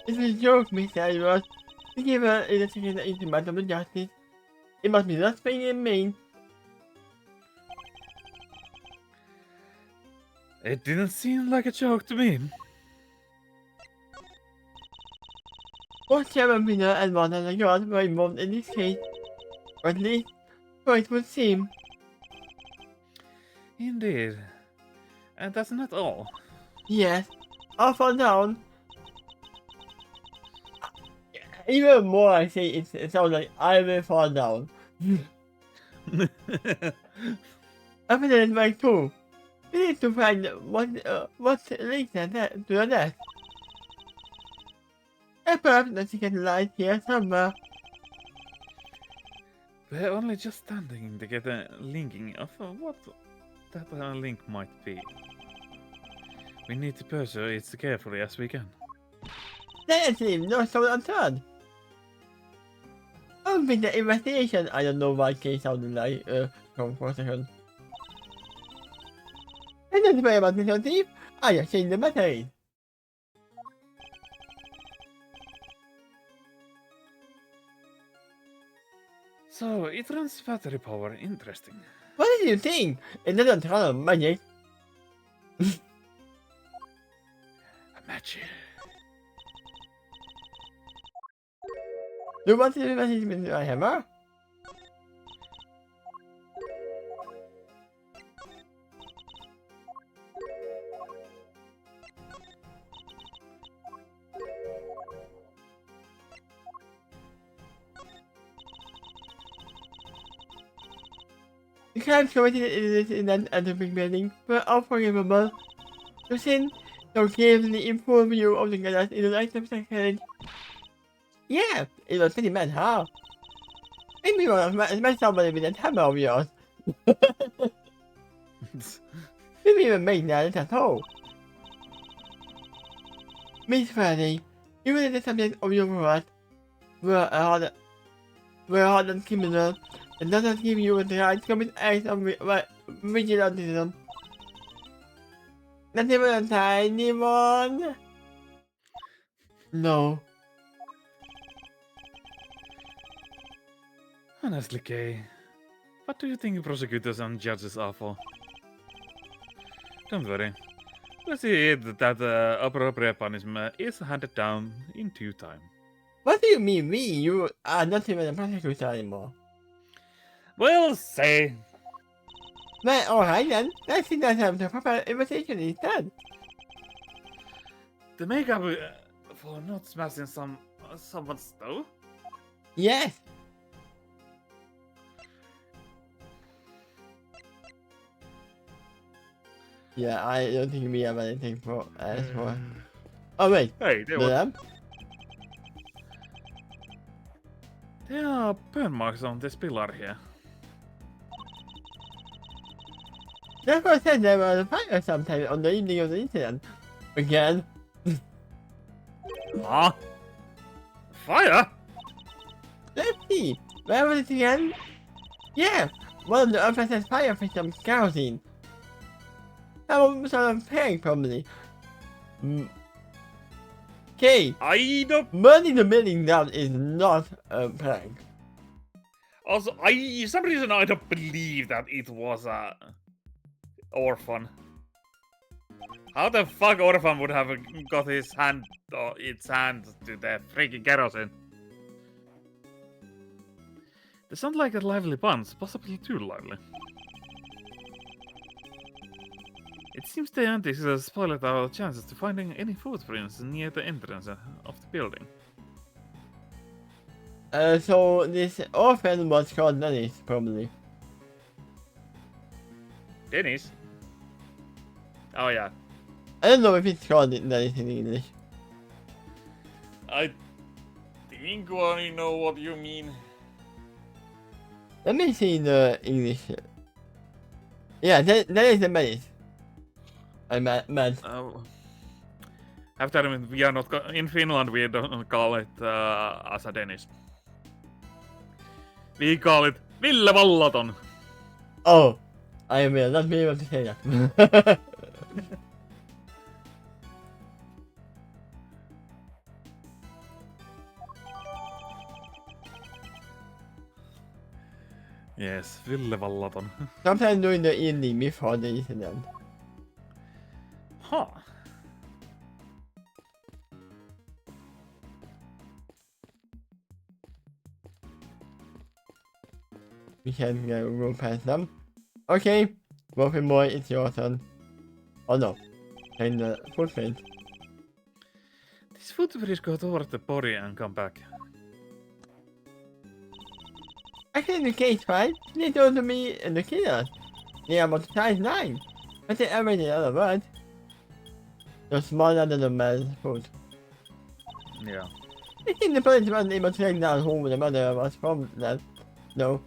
It's a joke, Mr. Edwards. To give her a second instrument of justice. It must be last thing in Maine. It didn't seem like a joke to me. Both Chairman Winner and one other god were involved in this case. Or at least, so it would seem. Indeed. And that's not all. Yes, I'll fall down. Even more I say it sounds like I will fall down. After that like too. We need to find what links that to the death. And perhaps the second line here somewhere. We're only just standing to get a linking of what that link might be. We need to pursue it as carefully as we can. Let's leave no stone unturned. Open the investigation. I don't know why case sounded like from for a second. And that's why about Mr. Thief, I just changed the batteries. So, it runs battery power. Interesting. What do you think? It doesn't run on magic. Magic. Do you want to message with my hammer? The crimes committed in that atomic building were unforgivable. The sin so clearly informed you of the goddess in the light of second. Yeah, it was pretty bad, huh? Maybe you want to smash somebody with that hammer of yours. Maybe even make that at all. Miss Faraday, even if the subject of your work were a hardened criminal, it doesn't give you the right to commit acts of vigilantism. Not even a tiny one. No. Honestly, Kay, what do you think prosecutors and judges are for? Don't worry. We'll see that appropriate punishment is handed down in due time. What do you mean, we? You are not even a prosecutor anymore. We'll see. Well, alright then. Let's see that the proper investigation is done. The makeup for not smashing someone's stove? Yes. Yeah, I don't think we have anything for as for. Oh wait, Hey, the lamp? there are burn marks on this pillar here. That's what said there was a fire sometime on the evening of the incident. Again. Huh? Fire? Let's see. Where was it again? Yeah, one of the officers' fire for some kerosene. Some sort of prank, probably. Okay, I don't. burning the building down is not a prank. Also, for some reason I don't believe that it was a orphan. How the fuck orphan would have got its hand to the freaking kerosene? They sound like a lively bunch, possibly too lively. It seems the antics spoiled our chances to finding any footprints near the entrance of the building. So this orphan was called Dennis, probably. Dennis? Oh yeah. I don't know if it's called Dennis in English. I think I know what you mean. Let me see the English. Yeah, that is the Dennis. I'm mad. After we are not in Finland, we don't call it as a Dennis. We call it Ville Vallaton. Oh, I will not be able to say that. Yes, Ville Vallaton. Sometime during the evening before the incident. Huh. We can go past them. Okay, Wolfie Boy, it's your turn. Oh no, and the footprint. This footbridge go toward the body and come back. Actually, in the case, right? They told me the killers. They are about size 9. But they ever the other word. They're smaller than the man's foot. Yeah. I think the police weren't able to track down who the murderer was from that. No.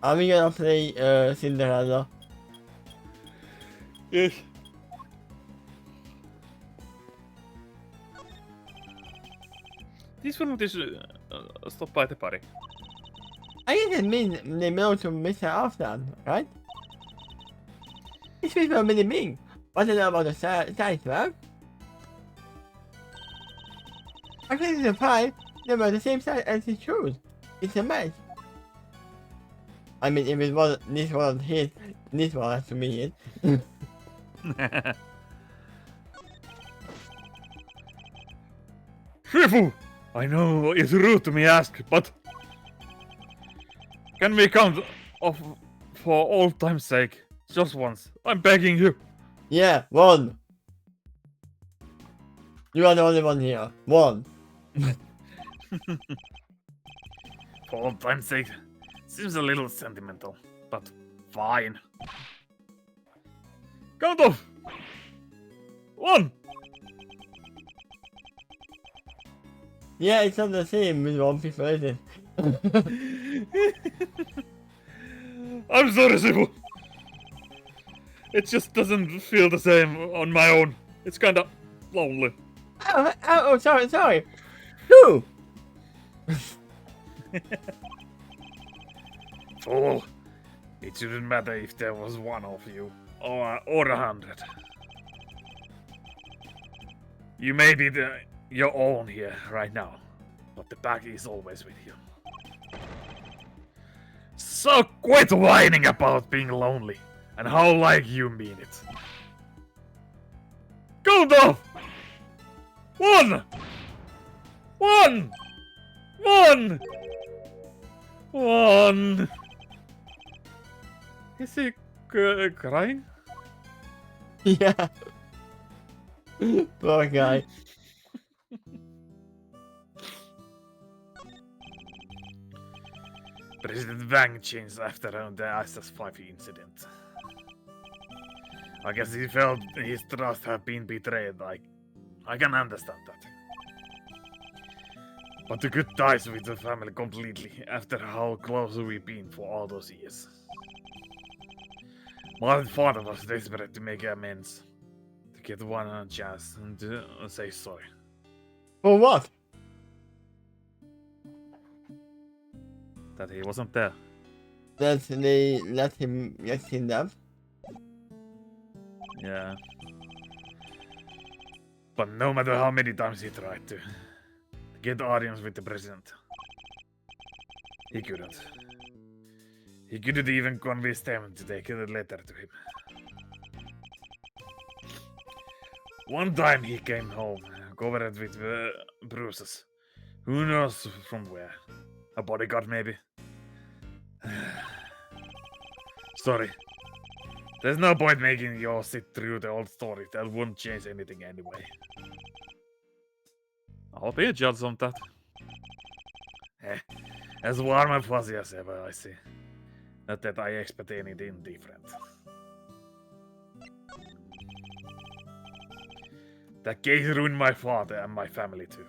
Are we gonna play Cinderella? Yes. This one is stopped by the body. I didn't mean they belong to Mr. Afghan, right? These people are really mean. What do you know about the size, Rob? According to the pie, they were the same size as his shoes. It's a match. I mean, if it was this was his, this was to me it. Shifu! I know it's rude to me ask, but can we count off for all time's sake? Just once. I'm begging you. Yeah, one. You are the only one here. One. For all time's sake. Seems a little sentimental, but fine. Count off! 1! Yeah, it's not the same with one people, is it? I'm sorry, Shifu. It just doesn't feel the same on my own. It's kinda lonely. Oh, sorry. 2! Fool. It shouldn't matter if there was one of you, or 100. You may be your own here right now, but the pack is always with you. So quit whining about being lonely, and how like you mean it. Count off! 1! 1! 1! 1! Is he crying? Yeah. Poor guy. President Wang changed after the SS5 incident. I guess he felt his trust had been betrayed. I can understand that. But to cut ties with the family completely after how close we've been for all those years. My father was desperate to make amends. To get one chance and to say sorry. For what? That he wasn't there. That they let him get kidnapped? Yeah. But no matter how many times he tried to get audience with the president, he couldn't. He couldn't even convince them to take a letter to him. One time he came home, covered with bruises. Who knows from where? A bodyguard, maybe? Sorry. There's no point making you sit through the old story. That won't change anything anyway. I'll be a judge on that. As warm and fuzzy as ever, I see. Not that I expect anything different. That case ruined my father and my family too.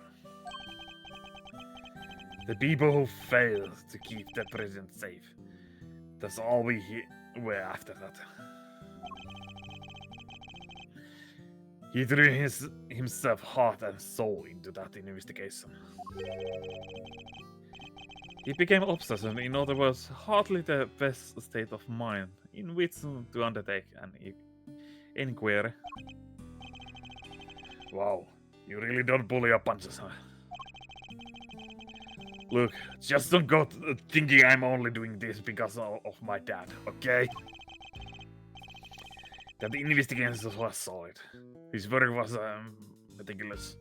The people who failed to keep the president safe. That's all we were after that. He threw himself heart and soul into that investigation. He became obsessed and, in other words, hardly the best state of mind in which to undertake an inquiry. Wow, you really don't pull your punches, huh? Look, just don't go thinking I'm only doing this because of my dad, okay? That investigation was solid. His work was meticulous.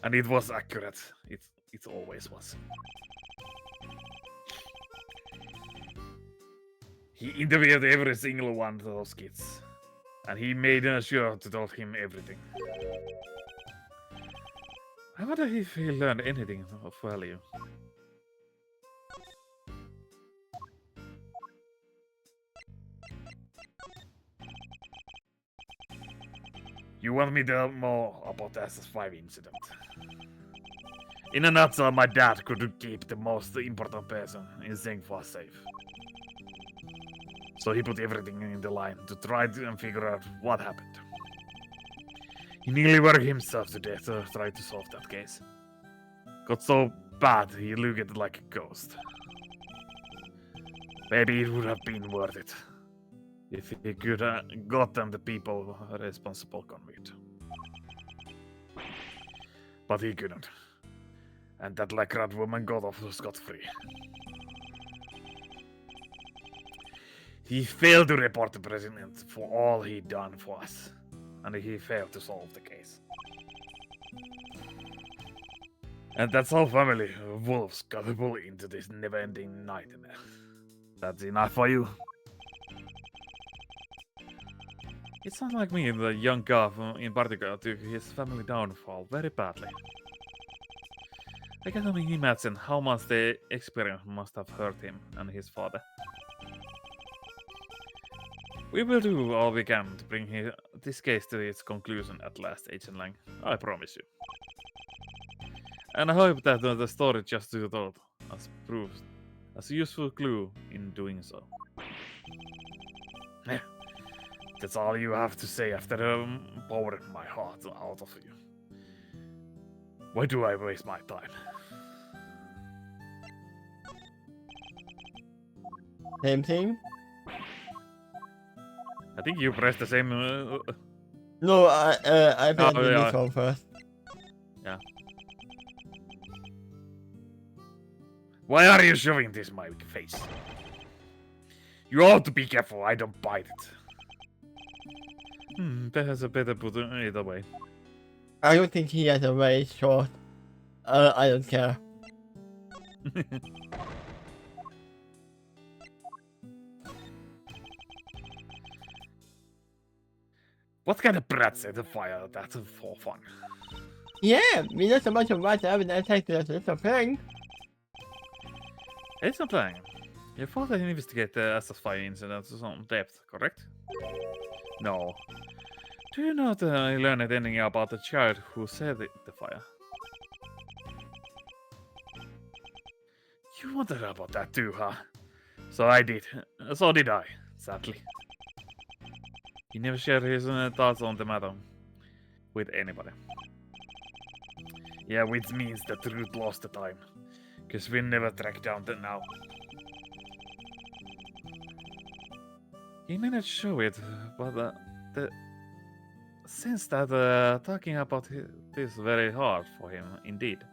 And it was accurate. It always was. He interviewed every single one of those kids. And he made sure to tell him everything. I wonder if he learned anything of value. You want me to tell more about the SS5 incident? In a nutshell, my dad couldn't keep the most important person in Zengfa safe. So he put everything in the line to try to figure out what happened. He nearly worked himself to death to try to solve that case. Got so bad he looked like a ghost. Maybe it would have been worth it. if he could gotten the people responsible convicted. But he couldn't. And that Lacrat woman got off scot-free. He failed to report the president for all he'd done for us. And he failed to solve the case. And that's how family wolves got bullied into this never-ending nightmare. That's enough for you. It sounds like me, the young guy in particular, took his family downfall very badly. I can only imagine how much the experience must have hurt him and his father. We will do all we can to bring this case to its conclusion at last, Agent Lang. I promise you. And I hope that the story just you told us proves as a useful clue in doing so. Yeah, that's all you have to say after pouring my heart out of you. Why do I waste my time? Same thing? I think you pressed the same. No, I played this one first. Yeah. Why are you shoving this in my face? You ought to be careful, I don't bite it. Perhaps I better put it away. I don't think he has a very short. I don't care. What kind of brat set a fire that's for fun? Yeah, we just a bunch of rats having an attack to us. It's a thing. It's not playing. Your father investigated the SS fire incident on depth, correct? No. Do you know that I learned anything about the child who set the fire? You wondered about that too, huh? So I did. So did I, sadly. He never shared his thoughts on the matter with anybody. Yeah, which means the truth lost the time. Because we never tracked down the now. He managed to show it, but the sense that talking about this very hard for him, indeed.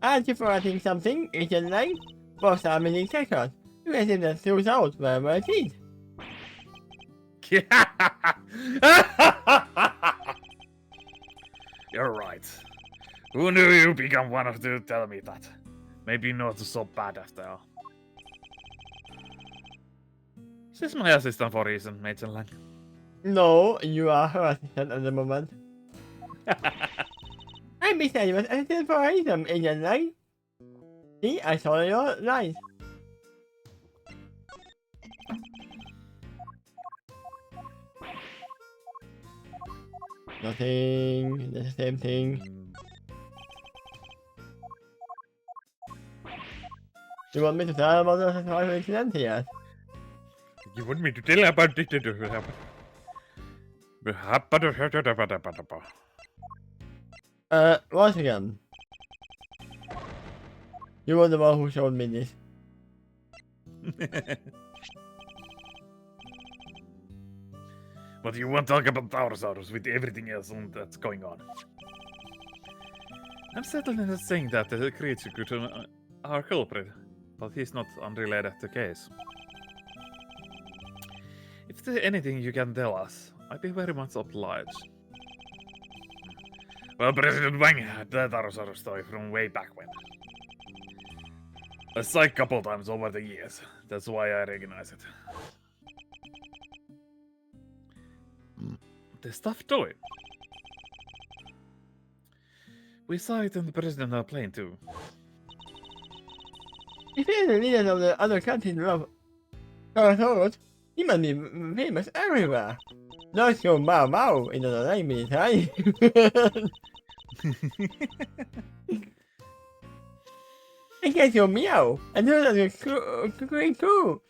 Aren't you forgetting something, Agent Lang? For so many seconds, you received the truth out wherever it is. You're right. Who knew you become one of to tell me that? Maybe not so bad after all. She's my assistant for a reason, Agent Lang. No, you are her assistant at the moment. I'm beside you as assistant for a reason, Agent Lang. See, I saw your lines. Nothing, the same thing. You want me to tell about the survival incident yet? You want me to tell about it? Once again. You were the one who showed me this. But you won't talk about Taurosaurus with everything else that's going on. I'm certainly not saying that the creature could our culprit, but he's not unrelated to the case. If there's anything you can tell us, I'd be very much obliged. Well, President Wang had the Taurosaurus story from way back when. I saw it a couple times over the years. That's why I recognize it. The stuffed toy. We saw it in the president's plane too. If you're the leader of the other countries of Taurosaurus, he must be famous everywhere. Not your Mao Mao in the name military. I guess your meow, and those are the great too.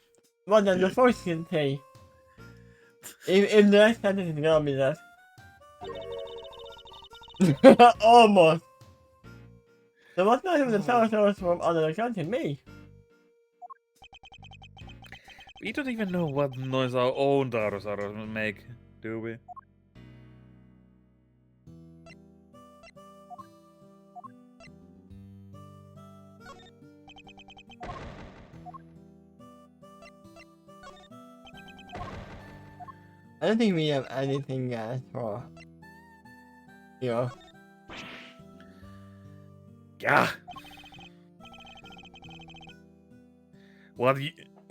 What does the force can say? If the next sentence is gonna be that. Almost. So what kind of the Taurosaurus from other countries me? We don't even know what noise our own Dinosaurs make, do we? I don't think we have anything for here. Yeah. What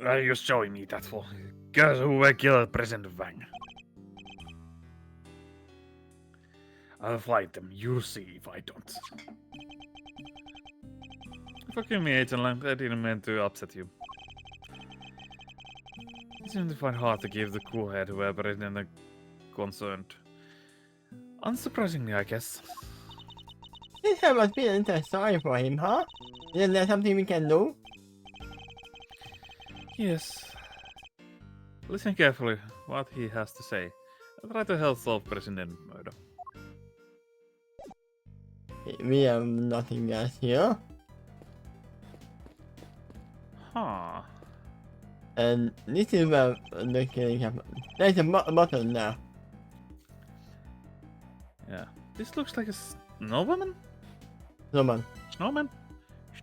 are you showing me that for? Guess who will kill President Wang? I'll fight them. You'll see if I don't. Forgive me, Agent Lang. I didn't mean to upset you. It seemed to find hard to give the cool head whoever is concerned. Unsurprisingly, I guess. This guy must be an sorry for him, huh? Isn't there something we can do? Yes. Listen carefully what he has to say. I'll try to help solve President murder. We have nothing else here. Huh. And this is where the killing happened. There's a button now. Yeah. This looks like a snowwoman? Someone. Snowman?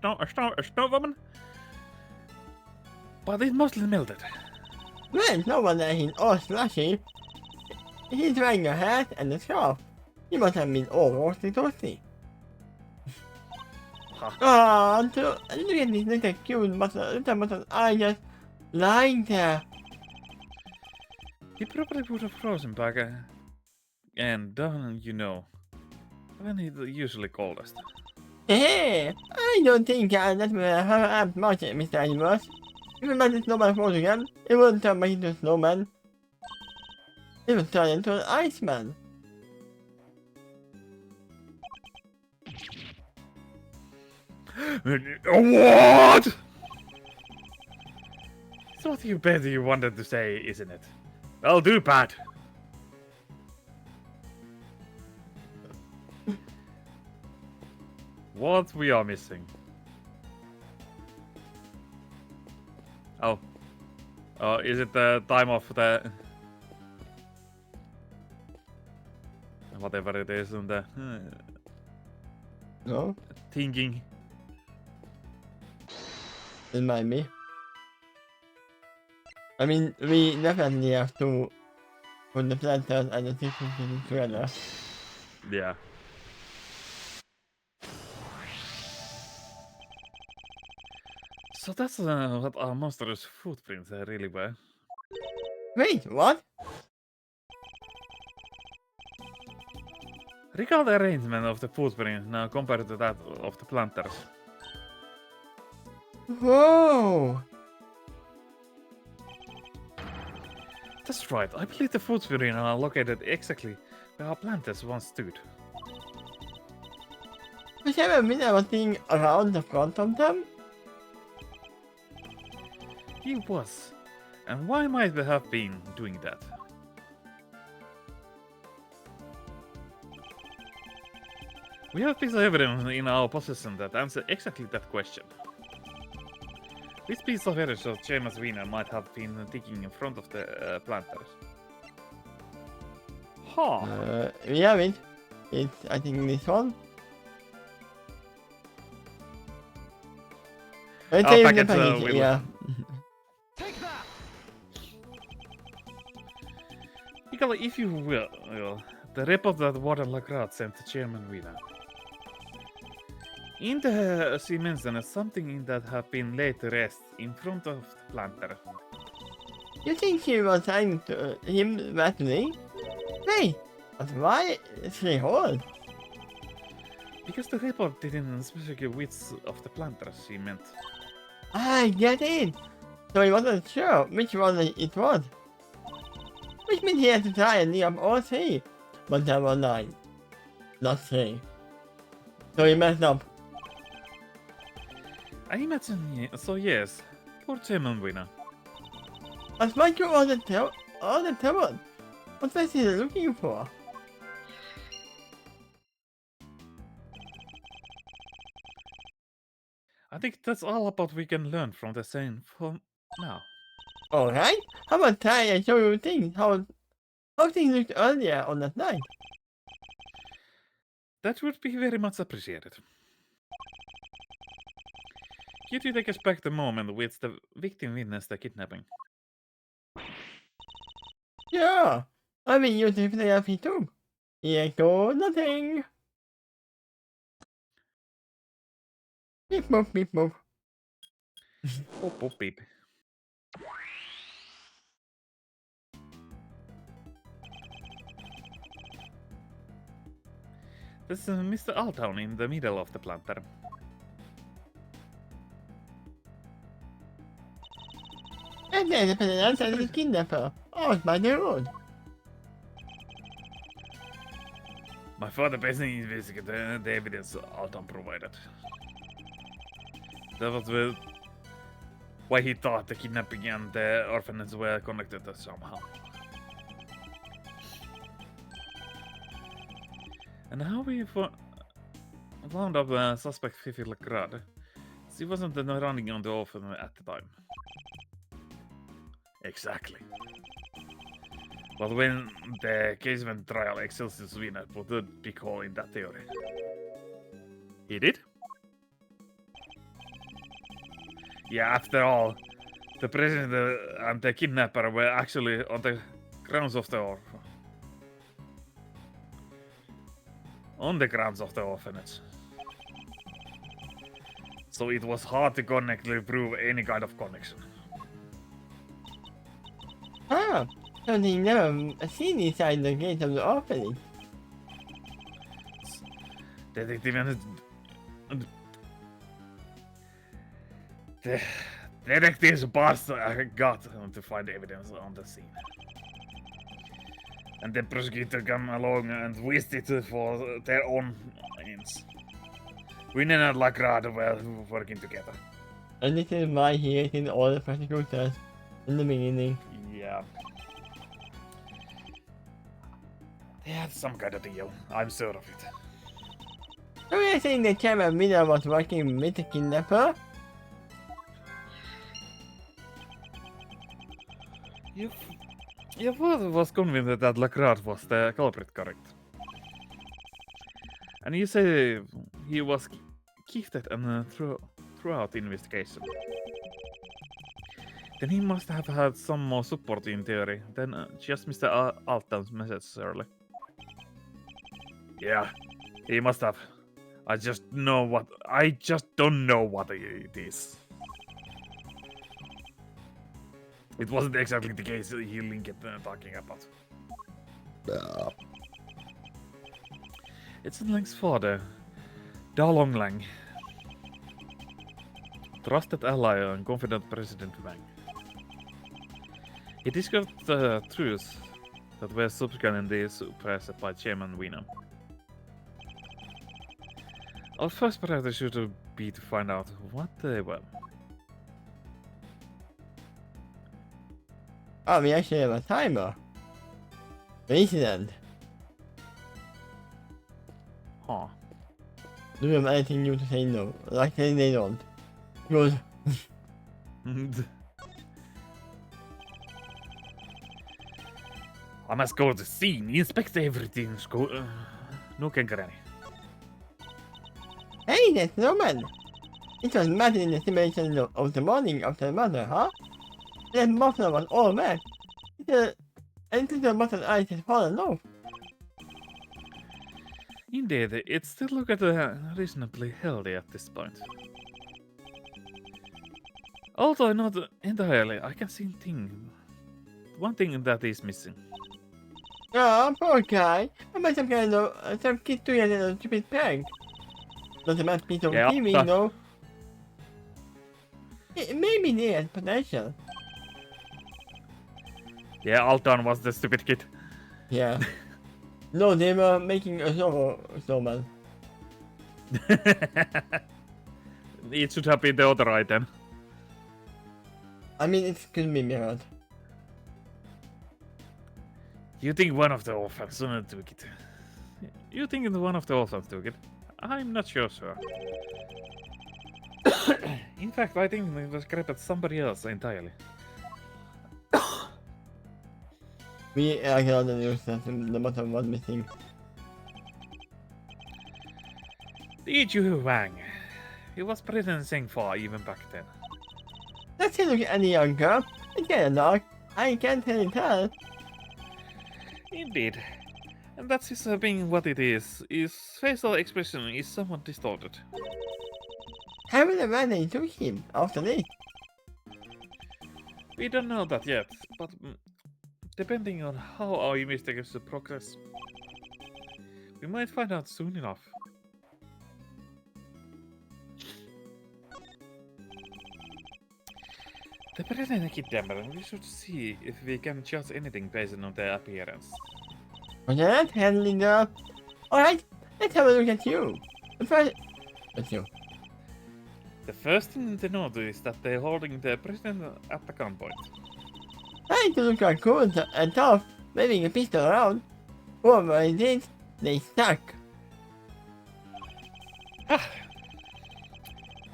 A snowwoman? But it's mostly melted. There's no one that he's all slushy. He's wearing a hat and a scarf. He must have been all roasty toasty. Ah, look at this little cute little eye just lying there. He probably would have frozen back and done, you know, when he's usually coldest. Hey, I don't think that will have much, Mr. Animals. If you made the snowman fall again, it wouldn't turn back into a snowman. It would turn into an iceman. What? It's what you bet you wanted to say, isn't it? Well, do bad. What we are missing? Oh. Is it the time of the... whatever it is on the... No? thinking. It might be. I mean, we definitely have to put the planters and the sequences together. Yeah. So that's what our monstrous footprints really were. Wait, what? Recall the arrangement of the footprint now compared to that of the planters. Whoa! That's right, I believe the footprints are located exactly where our planters once stood. Was there a minute I was seeing around the front of them? He was. And why might we have been doing that? We have piece of evidence in our possession that answer exactly that question. This piece of evidence of Seamus Wiener might have been digging in front of the planters. Huh. We have it. It's, I think, this one. Let's say back the into package, Will. yeah. Take that! Nicola, if you will, the report that Warden Lagrat sent to Chairman Wiener. In the she mentioned something in that have been laid to rest in front of the planter. You think she was saying to him that me? Hey, but why is she old? Because the report didn't specify which of the planters she meant. I get it. So he wasn't sure which one it was. Which means he had to try and dig up all three. But there were 9. Not 3. So he messed up. I imagine, so yes, poor Chairman Wiener. As much you all the trouble. What was he looking for? I think that's all about we can learn from the scene for now. Alright, how about try and show you things, how things looked earlier on that night? That would be very much appreciated. Could you take us back the moment which the victim witnessed the kidnapping? Yeah, I mean, you can play a too. Here go nothing. Beep boop, beep boop. Boop, boop, beep. There's Mr. Altown in the middle of the planter. And then the president and the kidnapper, out by the road. My father personally investigated the evidence Alton provided. That was why he thought the kidnapping and the orphanage were connected somehow. And how we found out the suspect Fifi Legrad? She wasn't running on the orphan at the time. Exactly. But when the case went trial, Excelsior Sweden put a big hole in that theory. He did? Yeah, after all, the president and the kidnapper were actually on the grounds of the orphanage. So it was hard to prove any kind of connection. Ah, so they never seen inside the gate of the orphanage. Detective the detectives boss got to find evidence on the scene. And the prosecutor came along and twisted it for their own ends. Winen and Legrad were working together. And this is why he hated all the prosecutors in the beginning. Yeah. They had some kind of deal, I'm sure of it. So you're saying the camera Miller was working with the kidnapper? Your father was convinced that Legrad was the culprit, correct? And you say he was gifted and throughout the investigation. Then he must have had some more support in theory than just Mr. Alton's message early. Yeah, he must have. I just don't know what it is. It wasn't exactly the case he linked talking about. It's Lang's father, Da Long Lang. Trusted ally and confident President Wang. He discovered the truth that were subsequently suppressed by Chairman Wiener. Our first priority should be to find out what they were. Oh, we actually have a timer. President. Huh. Do you have anything new to say no? Like they don't. Good. I must go to the scene, inspect everything, nook and cranny. Hey, that's Roman! It was mad in the simulation of the morning of the mother, huh? That muffler was all mad. And the mother's eyes had fallen off. Indeed, it still looked reasonably healthy at this point. Although not entirely, I can see one thing that is missing. Oh, poor guy. I must have kind of some kid doing a stupid prank. Not a bad piece of TV, no. It maybe they had potential. Yeah, Alton was the stupid kid. Yeah. No, they were making a snowman. It should have been the other item. I mean, it could be mirrored. You think one of the orphans took it? You think one of the orphans took it? I'm not sure, sir. In fact, I think it was grabbed at somebody else entirely. We are gonna use that no matter what missing. Did you Wang? He was pretty Sing Fa even back then. Let's look any younger. It's kinda dark. I can't really tell. Indeed. And that's his being what it is. His facial expression is somewhat distorted. How will the man took him after this? We don't know that yet, but depending on how our investigations progress, we might find out soon enough. The present kidnapper, we should see if we can judge anything based on their appearance. Was that handling the... Alright, let's have a look at you. First... That's you. The first thing to note is that they're holding the president at the gunpoint. Trying to look like cool and tough, waving a pistol around. Whoever it is, they stuck.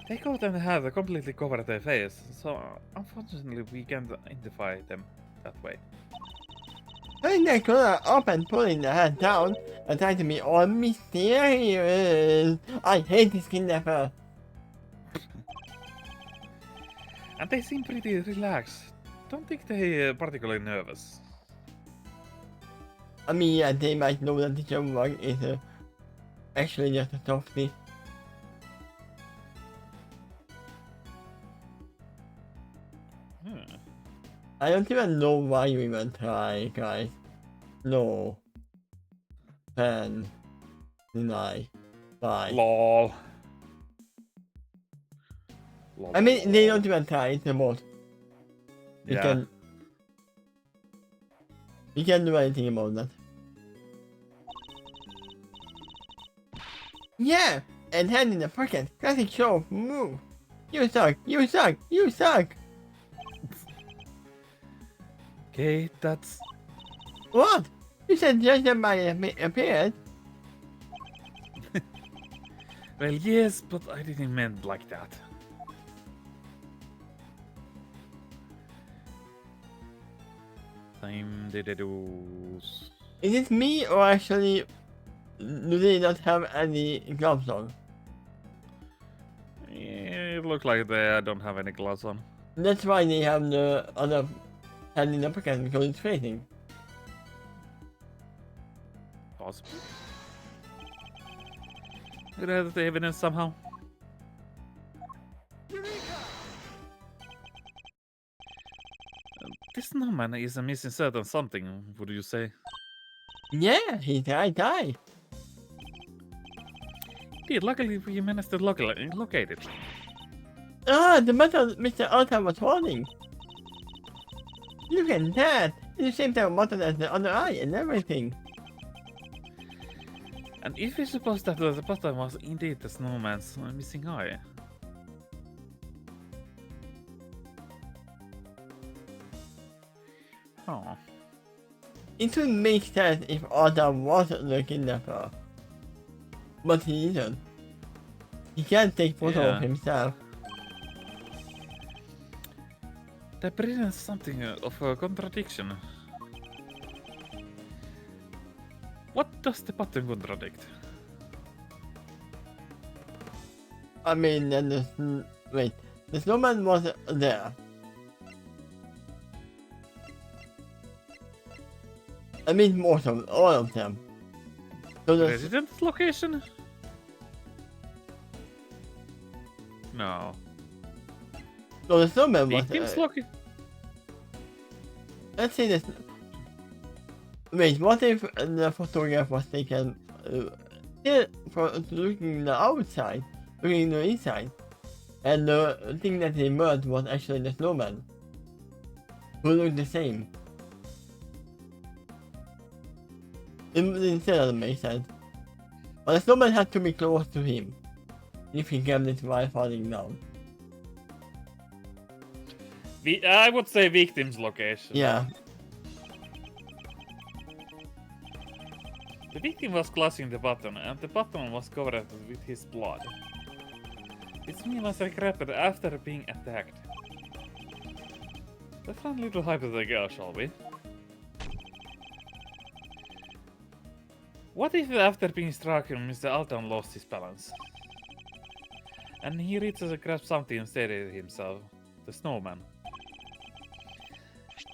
They coat and have completely covered their face, so unfortunately we can't identify them that way. Turning their collar up and pulling the hat down and trying to be all mysterious. I hate this kidnapper. And they seem pretty relaxed. Don't think they're particularly nervous. I mean, yeah, they might know that the Jumbo is actually just a softie. I don't even know why you even try, guys. No. Pen. Deny. Bye. Lol. I mean, they don't even try, it's a bot. Yeah. You can't do anything about that. Yeah! And hand in the pocket. Classic show move. You suck, you suck, you suck! Okay, that's... What? You said just by appearance? Well, yes, but I didn't mean like that. Time did it do. Is it me or actually do they not have any gloves on? It looks like they don't have any gloves on. That's why they have the other hand in the pocket because it's facing. Possible. Could have the evidence somehow. This snowman is missing certain something, would you say? Yeah, he's right guy. Indeed, luckily we managed to locate it. Ah, the metal Mr. Alta was holding. Look at that! It's the same type of metal as the other eye and everything. And if we suppose that the bottom was indeed the snowman's missing eye. Oh. It would make sense if Alta was the kidnapper. But he isn't. He can't take photo of himself. That presents something of a contradiction. What does the button contradict? I mean, then wait, the snowman was there. I mean, most of all of them. So the President's location? No. so the snowman was. Victim's location? Let's say this. Wait, what if the photograph was taken for looking the outside, looking the inside, and the thing that they merged was actually the snowman, who looked the same? It still doesn't make sense. But the snowman had to be close to him, if he kept it while falling down. I would say victim's location. Yeah. The victim was clutching the button, and the button was covered with his blood. This meal was regretted after being attacked. Let's run a little hypothetical, shall we? What if after being struck, Mr. Alton lost his balance? And he reaches to grab something and steady himself. The snowman.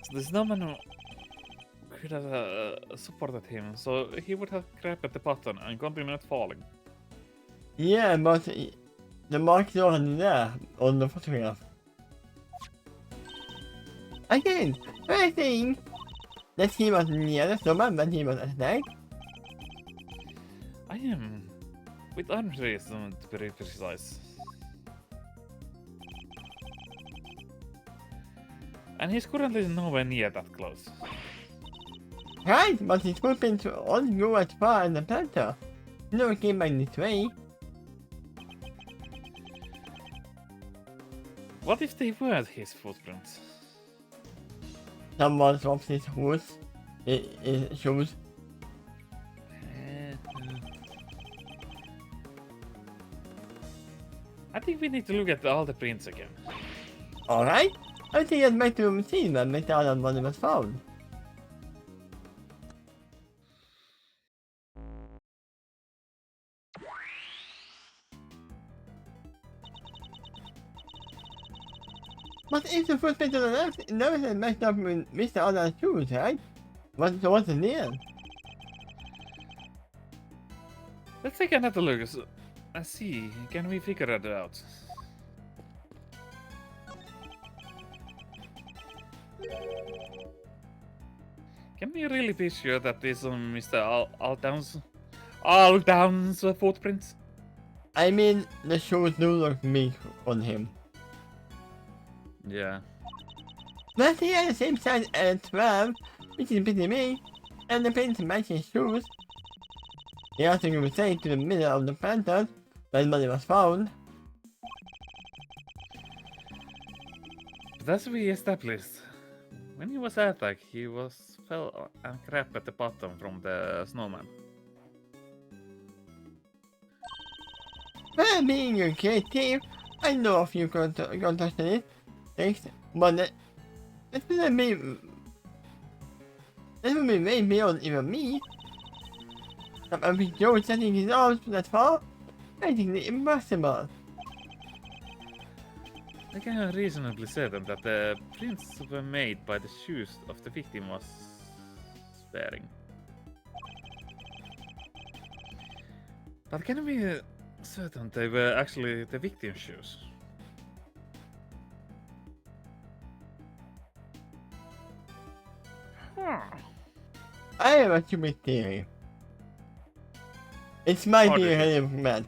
So the snowman could have supported him, so he would have grabbed at the button and continued falling. Yeah, but the mark is already there on the photograph. Again, I think that he was near the snowman when he was attacked. I am with arms raised to be very precise. And he's currently nowhere near that close. Right, but his footprints only go as far as the panther. He never came back this way. What if they weren't his footprints? Someone drops his shoes. His shoes. I think we need to look at all the prints again. Alright, I think it's back to the scene when Mr. Allen body was found. But if the footprint on the left is matched up with Mr. Allen's shoes, right? What's in the end? Let's take another look and see, can we figure it out? Can we really be sure that this is Mr. Aldown's footprints? I mean, the shoes do look big on him. Yeah. But he had the same size as 12, which is pretty big, and the prints match his shoes. He also can say to the middle of the panther when body was found. But as we established, when he was attacked, he fell and grabbed at the bottom from the snowman. Well, being a creative, I know a few contested things, but that would be way beyond even me. I think Joe setting his arms that far, I think it's impossible. I can reasonably certain that the prints were made by the shoes of the victim was wearing. But can we be certain they were actually the victim's shoes? Huh. I have a stupid theory. It's my What is theory, it? man.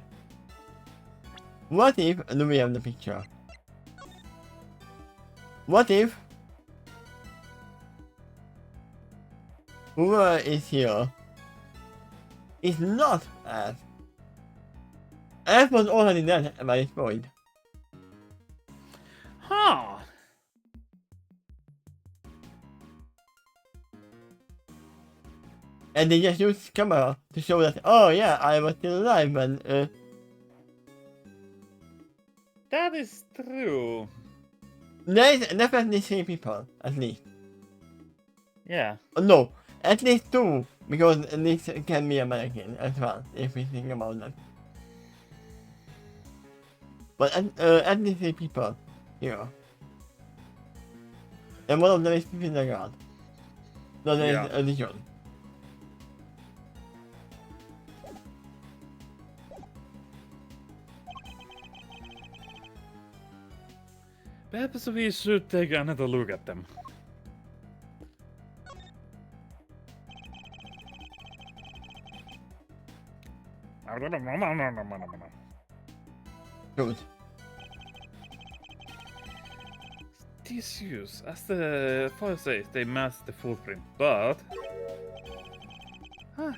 What if, do we have the picture? What if whoever is here is not Ash? Ash was already dead by this point. Huh. And they just used camera to show that, oh yeah, I was still alive when, That is true. there's definitely 3 people, at least. Yeah. No, at least 2, because this can be a mannequin as well, if we think about that. But at least 3 people here. And one of them is in the guard. No, there is Yeah. a Legion. Perhaps we should take another look at them. Good. These shoes, as the file says, they match the footprint, but... Huh.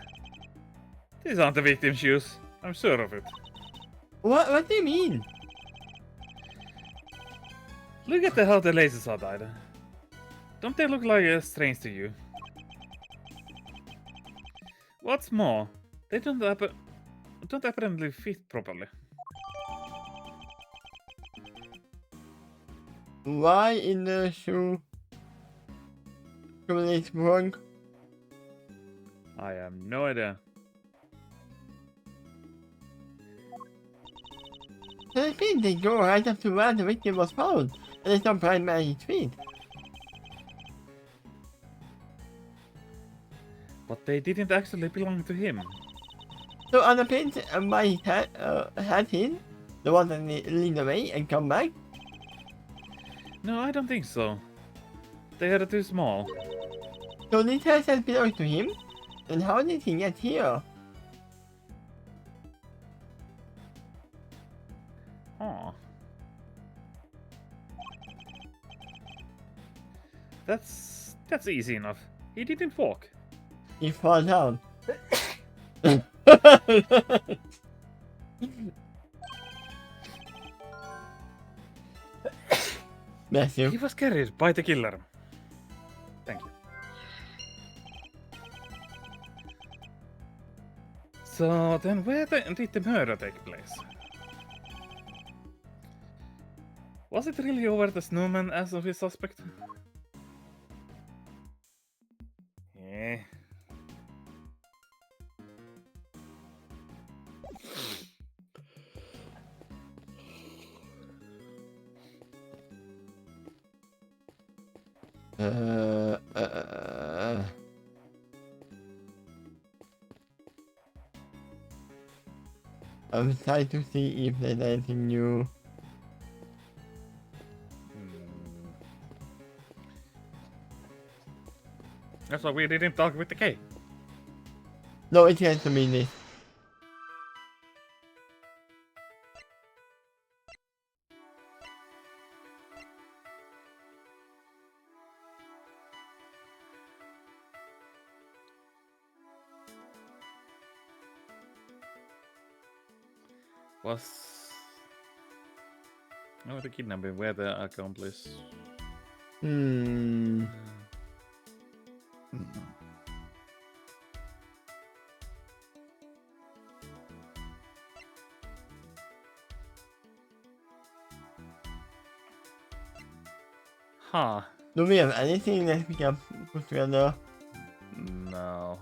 These aren't the victim shoes. I'm sure of it. What do you mean? Look at how the laces are dyed. Don't they look like strange to you? What's more, they don't apparently fit properly. Why in the shoe? It's wrong. I have no idea. So I think they go right up to where the victim was found, and it's not right by his feet. But they didn't actually belong to him. So on the pins by his head in, the one that leaned away and come back. No, I don't think so. They are too small. So this headset belongs to him? And how did he get here? Huh. That's easy enough. He didn't walk. He fall down. Bless He you. was carried by the killer. Thank you. So then where did the murder take place? Was it really over the snowman as of his suspect? Yeah. I'm trying to see if there's anything new. That's why we didn't talk with the K. No, it has to be this. Was... No, the kidnapping, where the accomplice... Hmm. Huh. Do we have anything that we can put together? No.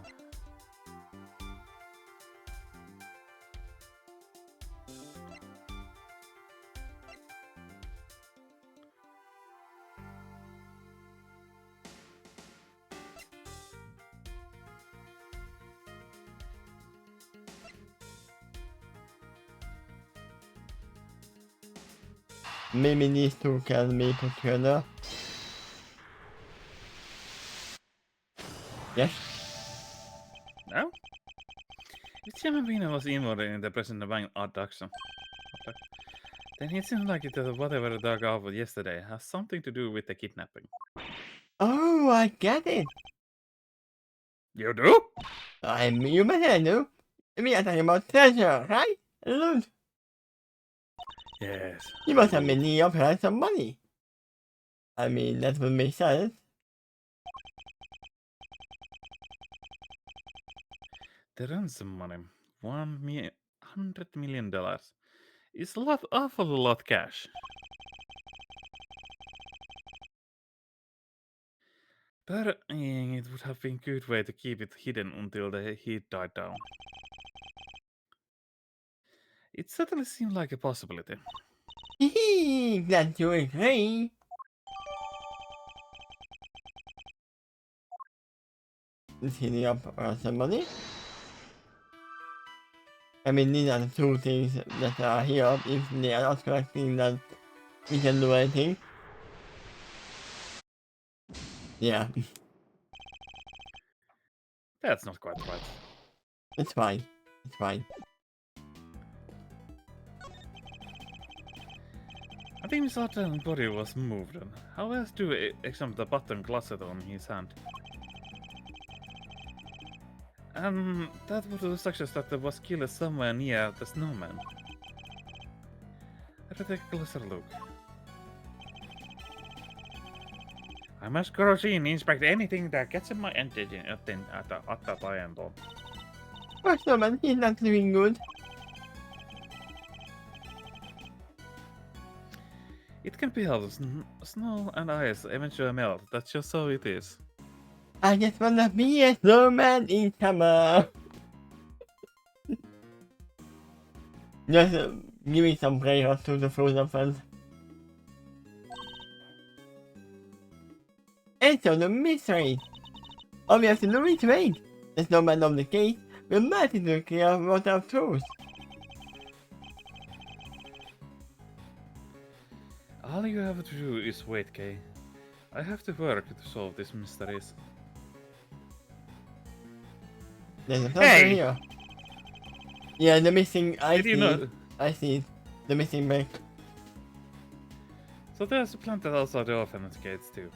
Maybe these two can be put together. Yes? No? If Jemimina was involved in the President Bank abduction, then it seems like that whatever dug off yesterday has something to do with the kidnapping. Oh, I get it. You do? You bet I do. We are talking about treasure, right? Loot. Yes. You must have been near for some money. I mean, that would make sense. The ransom money, $100 million, is a lot, awful lot cash. But it would have been a good way to keep it hidden until the heat died down. It certainly seemed like a possibility. Hee, glad you agree. Let's hit up some money. I mean, these are the two things that are here. If they are not collecting, then we can do anything. Yeah, That's not quite right. it's fine. It's fine. I think his artillery body was moved. How else do we examine the button glasset on his hand? That would suggest that there was killed somewhere near the snowman. Let me take a closer look. I must go see and inspect anything that gets my attention at the time. Oh, Snowman, he's not doing good. It can be helped. Snow and ice eventually melt. That's just how it is. I just wanna be a snowman in summer. Just giving some players to the frozen fans. And so the mystery. All we have to do is wait. The snowman of the case will magically clear what our truth. All you have to do is wait, Kay. I have to work to solve these mysteries. There's a something Hey! here. Yeah, the missing. I Did see. you know? I see. The missing brick. So there's a plant that also the orphanage gates too.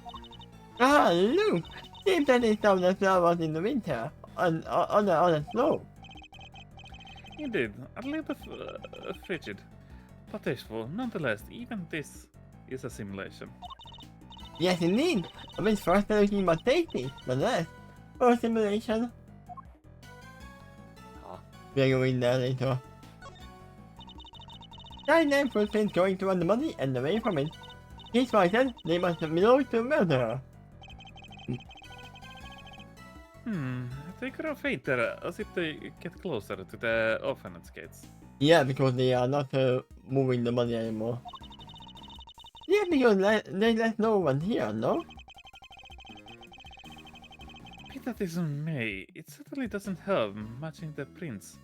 Ah, look! Seems that it's some of the flowers in the winter on the snow. Indeed, a little bit frigid, but tasteful. Nonetheless, even this is a simulation. Yes, indeed. I mean, first looking but tasty, but less. For simulation. We're going there later. Silent footprints going toward the money and away from it. His frightened, they must belong to murderer. They grow fainter as if they get closer to the orphanage gates. Yeah, because they are not moving the money anymore. Yeah, because they let no one here, no? Be that as it may, it certainly doesn't help matching the prints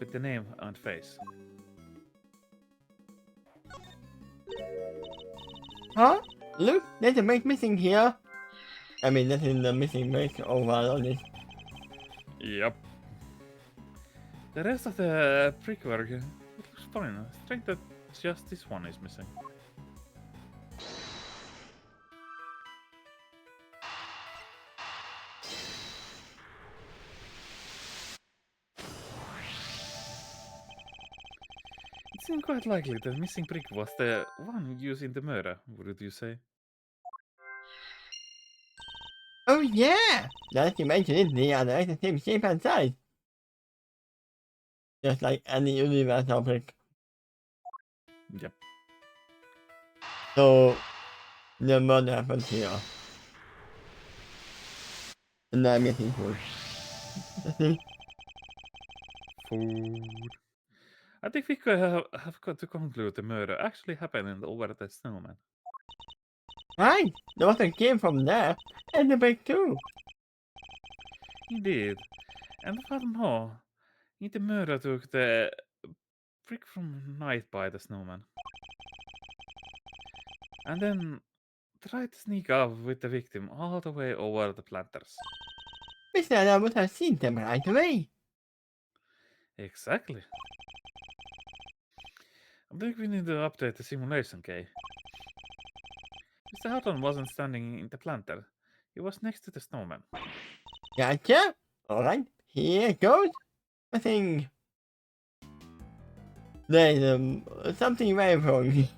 with the name and face. Huh? Look, there's a brick missing here. I mean, that is the missing brick overall on it. Yep. The rest of the brickwork it looks fine. Strange that just this one is missing. It seemed quite likely the missing brick was the one used in the murder, would you say? Oh yeah! Now that you mention it, they are the same shape and size. Just like any universal brick. Yep. So, the murder happens here. And now I'm getting food. Food. I think we could have got to conclude the murder actually happened over the snowman. Right! The water came from there, and the brick too. Indeed. And furthermore, the murder took the brick from night by the snowman. And then tried to sneak off with the victim all the way over the planters. Mr. Anna would have seen them right away. Exactly. I think we need to update the simulation, Kay. Mr. Houghton wasn't standing in the planter. He was next to the snowman. Gotcha. Alright, here goes. I think there's something very wrong.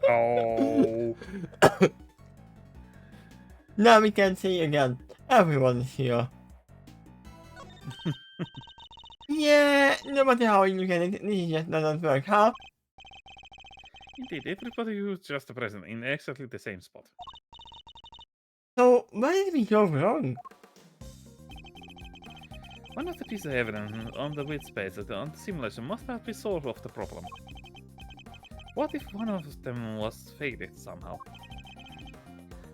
No. Now we can see again. Everyone's here. Yeah, no matter how you get it, this is just doesn't work, huh? Indeed, everybody was just present in exactly the same spot. So, why did we go wrong? One of the pieces of evidence on the width space on the simulation must have been solved of the problem. What if one of them was faked somehow?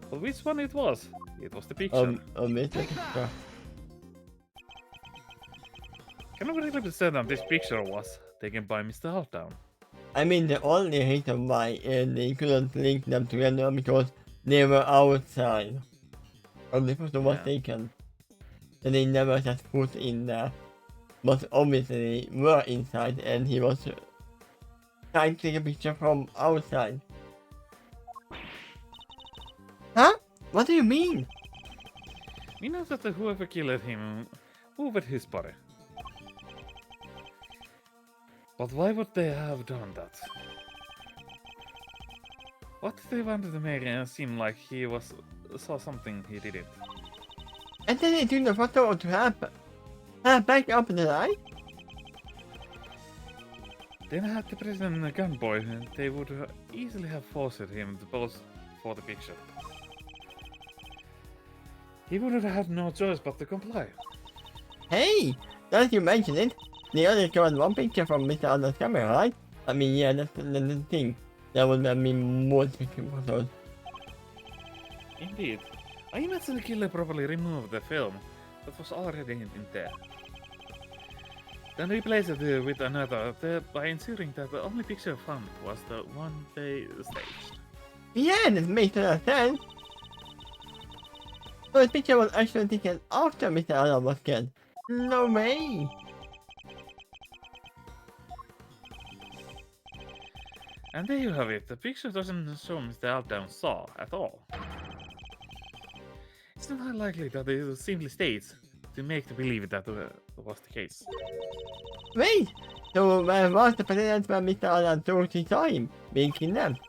But which one it was? It was the picture. Mr. Picture. Can I really be certain this picture was taken by Mr. Houghton? I mean, the only reason why they couldn't link them together because they were outside. And the photo was taken. And they never just put in there. But obviously they were inside and he was trying to take a picture from outside. Huh? What do you mean? We know that whoever killed him moved his body. But why would they have done that? What if they wanted to make it seem like he saw something he didn't? And then they took the photo to have back up the light? Then had the president a gunboy, they would easily have forced him to pose for the picture. He would have had no choice but to comply. Hey, now that you mention it, they only showed one picture from Mr. Arnold's camera, right? I mean, yeah, that's the thing. That would have been more photos. Indeed. I imagine the killer probably removed the film that was already in there. Then replaced it with another by ensuring that the only picture found was the one they staged. Yeah, that makes a lot of sense. So the picture was actually taken after Mr. Arnold was killed. No way! And there you have it. The picture doesn't show Mr. Aldown saw at all. It's not unlikely that it simply states to make to believe that was the case. Wait! So where was the president when Mr. Arnold thought he saw him being kidnapped?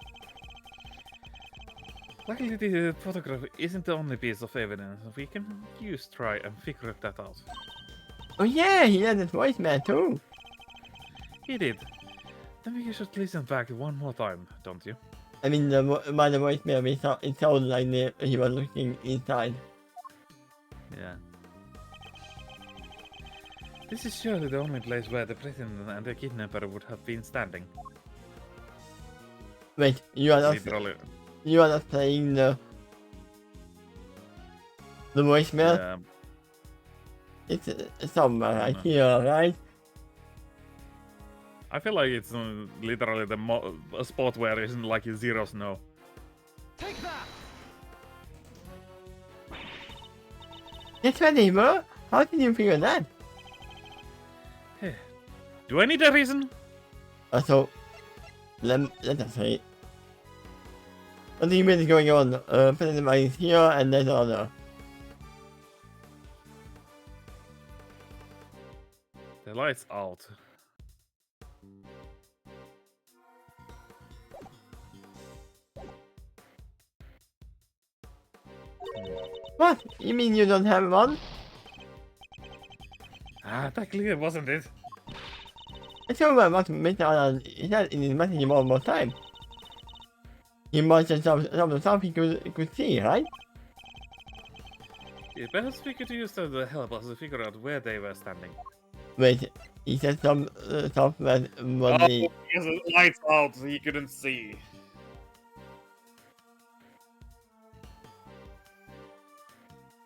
Luckily, the photograph isn't the only piece of evidence we can use to try and figure that out. Oh yeah, he had his voicemail too. He did. Then we should listen back one more time, don't you? I mean, by the voicemail, it sounded like he was looking inside. Yeah. This is surely the only place where the president and the kidnapper would have been standing. Wait, you are not playing the voicemail? Yeah. It's somewhere right here, right? I feel like it's literally a spot where it's like zeros no. Take that! It's ready, bro. How did you figure that? Do I need a reason? So, let us say. What do you mean is going on? President Mike is here and there's other. The light's out. What? You mean you don't have one? Ah, that clear wasn't it? I told him what Mr. Arnold said in his message one more time. He mentioned something he could see, right? Yeah, perhaps we could use that to help us to figure out where they were standing. Wait, he said something when the... because the lights out, he couldn't see.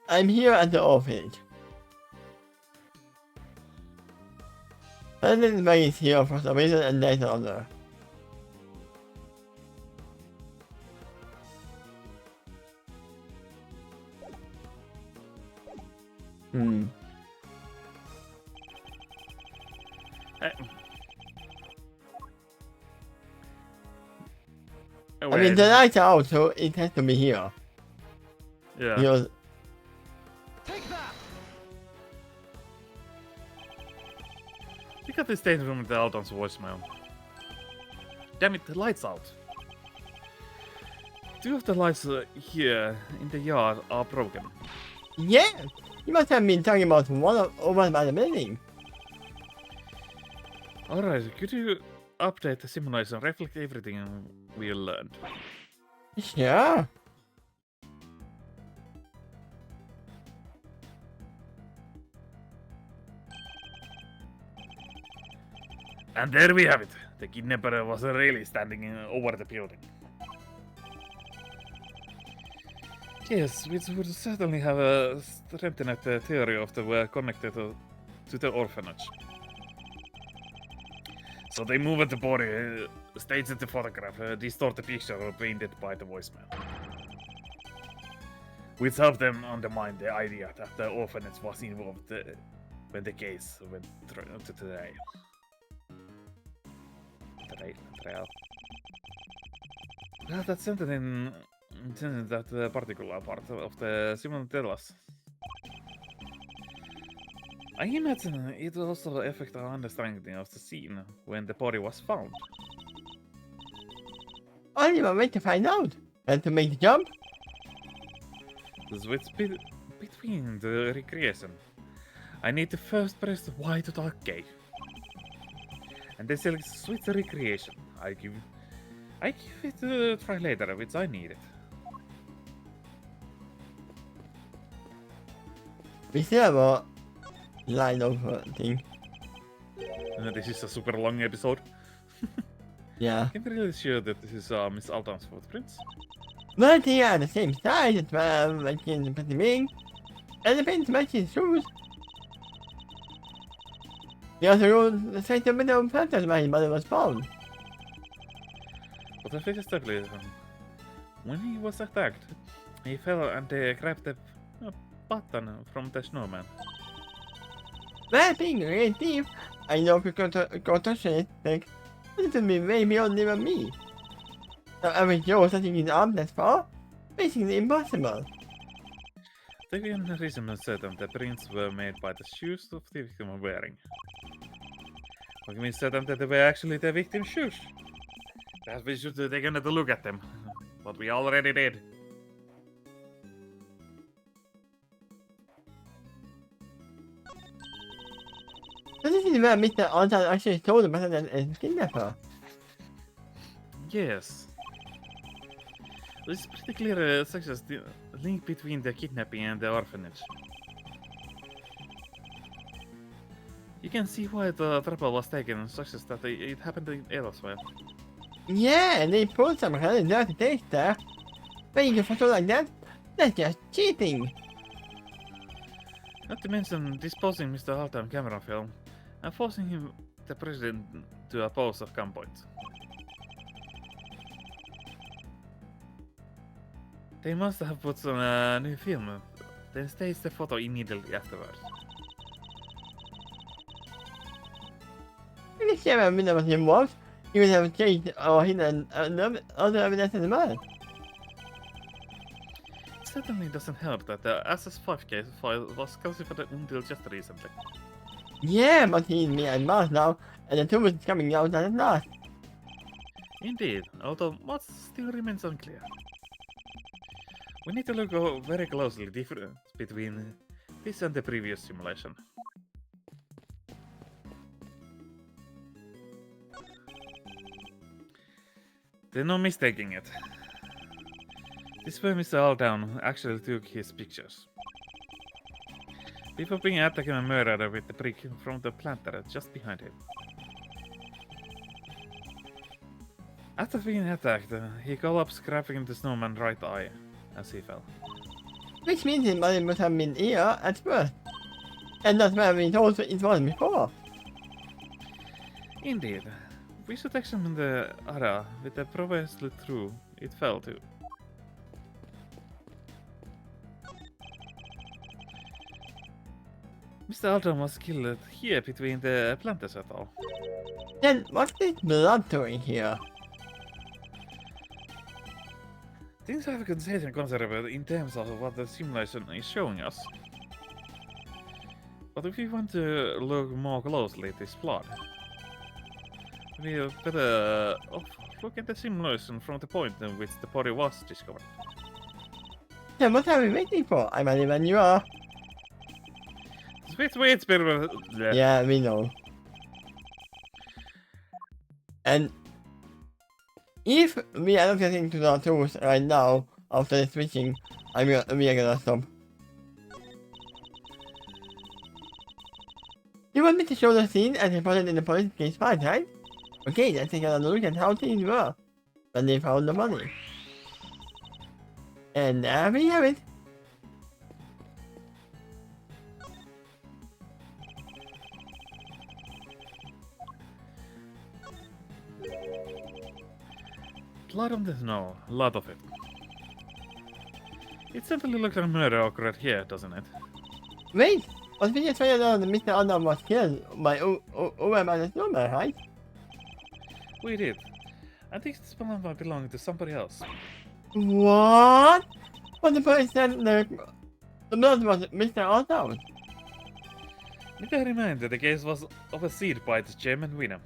I'm here at the orphanage. President Mike is here for some reason and there's other. I mean, the lights are out, so it has to be here. Yeah. He was... Take that! We got this stage room with the Aldon's voicemail. Damn it, the light's out. Two of the lights here in the yard are broken. Yeah! You must have been talking about one by the building. Alright, could you update the simulation, reflect everything we learned? Yeah. And there we have it. The kidnapper was really standing over the building. Yes, which would certainly have strengthened the theory of the were connected to the orphanage. So they moved the body, staged the photograph, distort the picture painted by the voicemail. Which helped them undermine the idea that the orphanage was involved when the case went to the trial. Well, that sentence in that particular part of the Simon tell us. I imagine it also affects our understanding of the scene when the body was found. Only one way to find out. And to make the jump? The switch between the recreation. I need to first press the Y to dark key. And then select switch recreation. I give it a try later, which I needed. We still have a line of thing. This is a super long episode. Yeah. Can't really sure that this is Miss Altam's footprints. But they are the same size as well, like in the beginning. And the paint matches shoes. They also use the site of middle planters where his mother was found. But the latest established when he was attacked, he fell and grabbed a button from the snowman. Well, being really deep, I know if you go touch it, like, this will be way beyond even me. So average Joe setting his arm that far? Basically impossible. The reason is certain the prints were made by the shoes of the victim were wearing. Which means certain that they were actually the victim's shoes. Perhaps we should take another look at them. But we already did. So this is where Mr. Altan actually told the person that is kidnapper. Yes. This is pretty clear such as the link between the kidnapping and the orphanage. You can see why the trouble was taken, such as that it happened elsewhere. Yeah, and they put some kind of dirty taste there. Making a photo like that? That's just cheating. Not to mention disposing Mr. Altan camera film and forcing him, the president, to a pose of gunpoint. They must have put on a new film, then staged the photo immediately afterwards. If the camera window was involved, he would have changed or hidden other evidence as well. It certainly doesn't help that the SS5 case file was classified until just recently. Yeah, but he's me and Mars now, and the truth is coming out at last. Indeed, although much still remains unclear. We need to look very closely difference between this and the previous simulation. There's no mistaking it. This way Mr. Aldown actually took his pictures. Before being attacked and murdered with the brick from the planter just behind him. After being attacked, he collapsed, grabbing the snowman right eye as he fell. Which means his body must have been here at first. And that's where we told it was before. Indeed. We should examine the area with the previously through it fell to. Mr. Alton was killed here between the planters at all. Then what's this blood doing here? Things have considered conservative in terms of what the simulation is showing us. But if we want to look more closely at this blood, we better look at the simulation from the point in which the body was discovered. Then what are we waiting for? I'm ready when you are. Wait, Spirit. Yeah, we know. And if we are not getting to the tools right now after the switching, we are gonna stop. You want me to show the scene as reported in the police case file, right? Okay, let's take another look at how things were when they found the money. And there we have it. Blood on the snow, a lot of it. It certainly looks like murder occurred here, doesn't it? Wait, but we just found out that Mr. Adam was killed by Uwe the Snowman, right? We did. I think this balloon might belong to somebody else. What? But the police said the blood was Mr. Adam. Need to remind that the case was overseen by the Chairman Winner.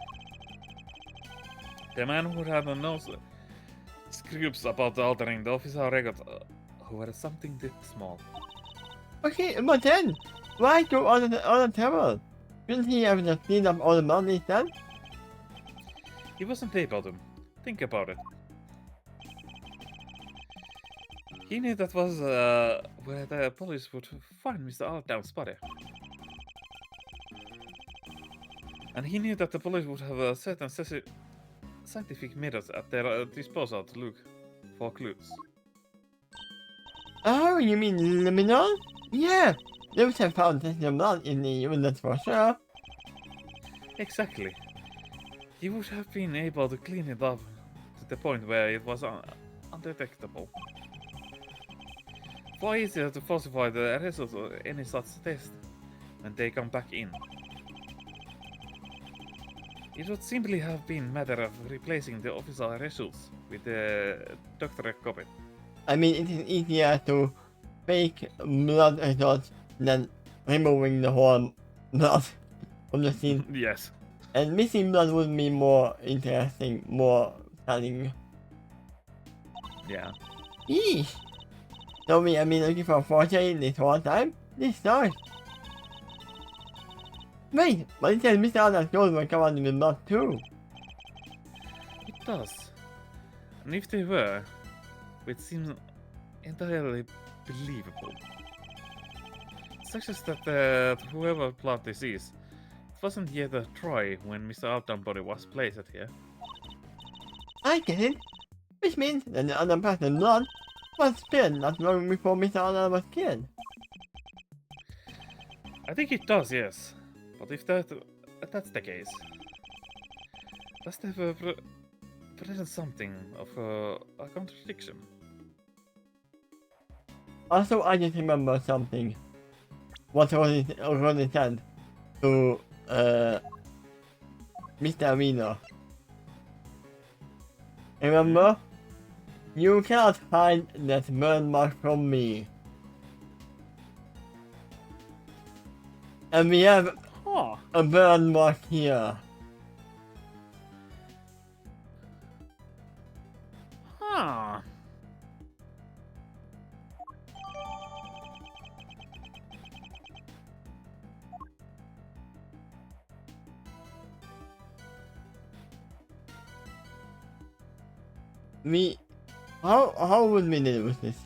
The man who had no scruples about altering the official record who were something this small. Okay, but then, why go on the table? Shouldn't he have just cleaned up all the money then? He wasn't able to. Think about it. He knew that was where the police would find Mr. Aldown's body. And he knew that the police would have a certain scientific methods at their disposal to look for clues. Oh, you mean liminal? Yeah, they would have found the blood in the unit for sure. Exactly. He would have been able to clean it up to the point where it was undetectable. Far easier to falsify the results of any such test when they come back in. It would simply have been a matter of replacing the official results with the doctorate copy. I mean, it is easier to fake blood results than removing the whole blood from the scene. Yes. And missing blood would be more interesting, more telling. Yeah. Eesh! So we have been looking for forgery this whole time? This starts. Wait, but it says Mr. Adam's gold were covered in blood too. It does. And if they were, it seems entirely believable. It suggests that whoever plot this is, it wasn't yet a try when Mr. Alden's body was placed here. I get it. Which means that the other person's blood was spilled not long before Mr. Adam was killed. I think it does, yes. But if that's the case, does that present something of a contradiction? Also, I just remember something. What Ronnie said to Mr. Arena. Remember? You cannot hide that burn mark from me. And we have Huh. a burn mark here. Huh. How would we deal with this?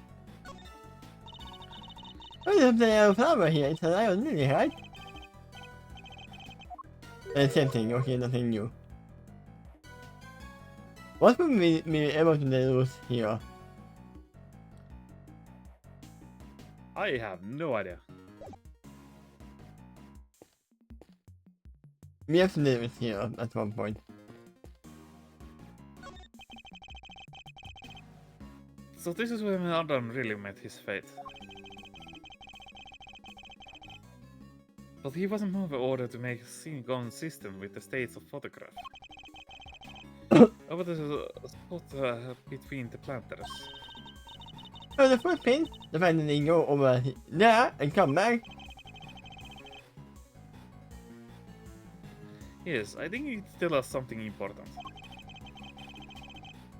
Oh, there's a flower here. It's an iron lily, right? Same thing. Okay, nothing new. What would we be able to deal with here? I have no idea. We have to deal with here at one point. So this is when Adam really met his fate. But he wasn't moved in order to make a scene consistent with the states of photograph. Over the spot between the planters. Oh, the footprint. The fact that they go over there and come back. Yes, I think it tells us something important.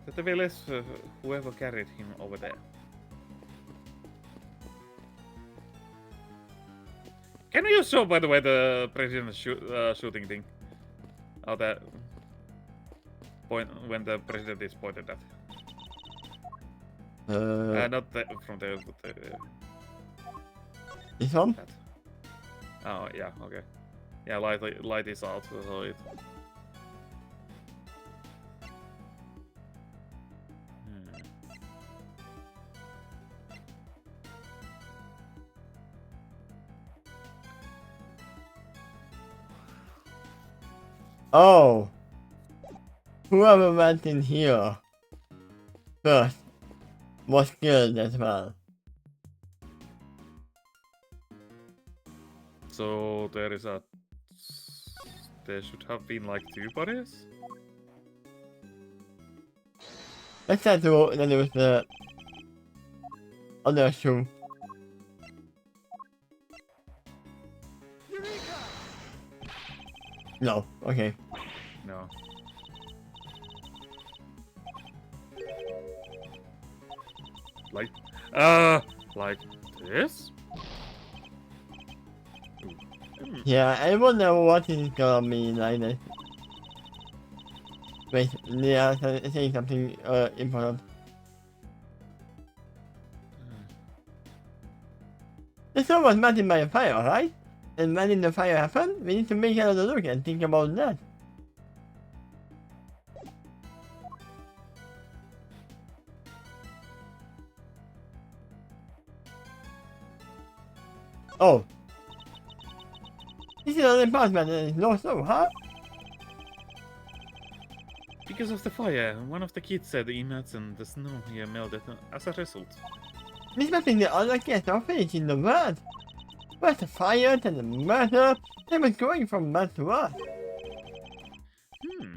That the village, whoever carried him over there. Can you show, by the way, the president shooting thing? Oh, that point when the president is pointed at. Not from there, but This one? that. Oh yeah, okay. Yeah, light is out, so it. Oh. Whoever went in here first was killed as well. So there is a. There should have been like 2 bodies. Let's try to then there was the other shoe. Eureka! No, okay. No. Like this? Yeah, I wonder what is gonna mean like this. Wait, they are saying something important. The sun was melted by a fire, right? And when the fire happens, we need to make another look and think about that. Oh. This is an apartment and it's no snow, huh? Because of the fire, one of the kids said he imagined the snow here melted as a result. This must be the other case of village in the world. First the fire, then the murder, then was going from bad to worse. The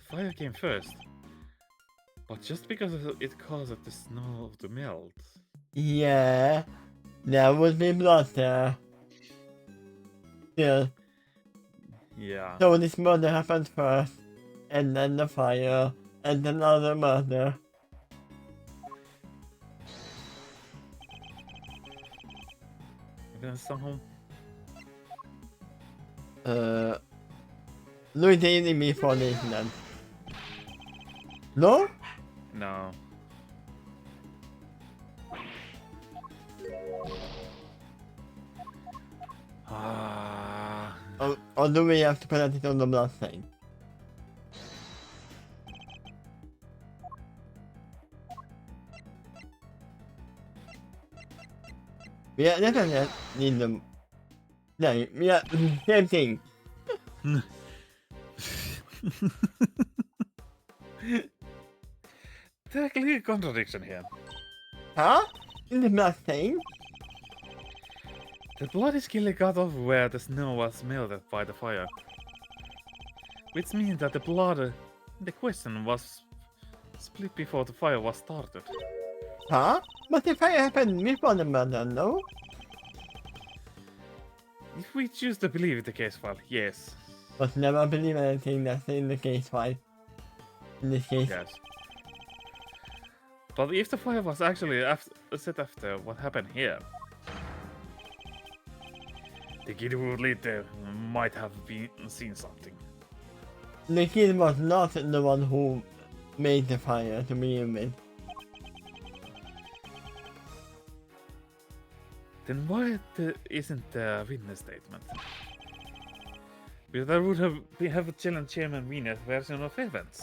fire came first. But just because it caused the snow to melt. Yeah, there would be blood there. Still, Yeah. so this murder happened first, and then the fire, and then another murder. Then somehow. Louis dating me for this then. No? No. Ah. Or do we have to put it on the blood stain? Yeah, definitely need them. Yeah, same thing. There's a clear contradiction here. Huh? In the blood stain? The blood is clearly cut off where the snow was melted by the fire. Which means that the blood in the question was split before the fire was started. Huh? But the fire happened before the murder, no? If we choose to believe the case file, yes. But never believe anything that's in the case file. In this case. Yes. But if the fire was actually set after what happened here, the kid who lived there might have seen something. The kid was not the one who made the fire to begin with. Then why isn't there a witness statement? Because that would have a challenge Chairman Wiener's version of events.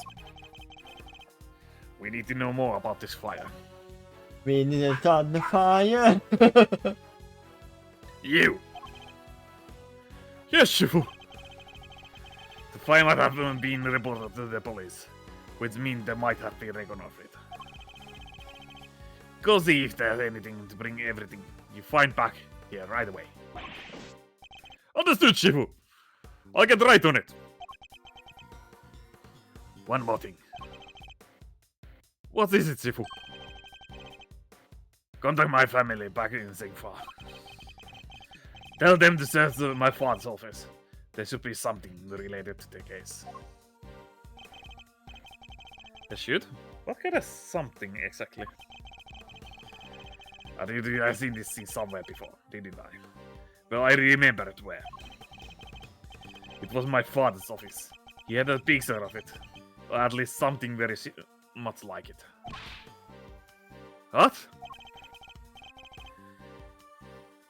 We need to know more about this fire. We didn't start the fire. You! Yes, Shifu! The fire might have been reported to the police, which means they might have been reckoned of it. Go see if there's anything to bring everything you find back here right away. Understood, Shifu! I'll get right on it. One more thing. What is it, Shifu? Contact my family back in Zingfa. Tell them to search my father's office. There should be something related to the case. There should? What kind of something exactly? I've seen this scene somewhere before, didn't I? Well, I remember it where. It was my father's office. He had a picture of it. Or at least something very much like it. What?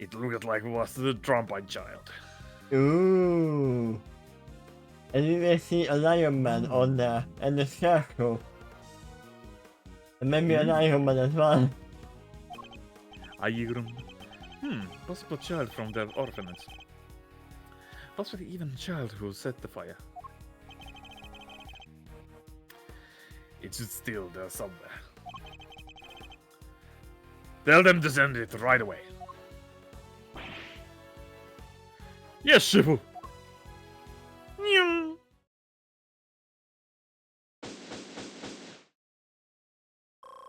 It looked like it was the Trumpite child. Ooh. And you can see a Lion Man on there, and the circle. And maybe an Iron Man as well. Possible child from the orphanage. Possibly even a child who set the fire. It should still there somewhere. Tell them to send it right away. Yes, Shifu! Nyum.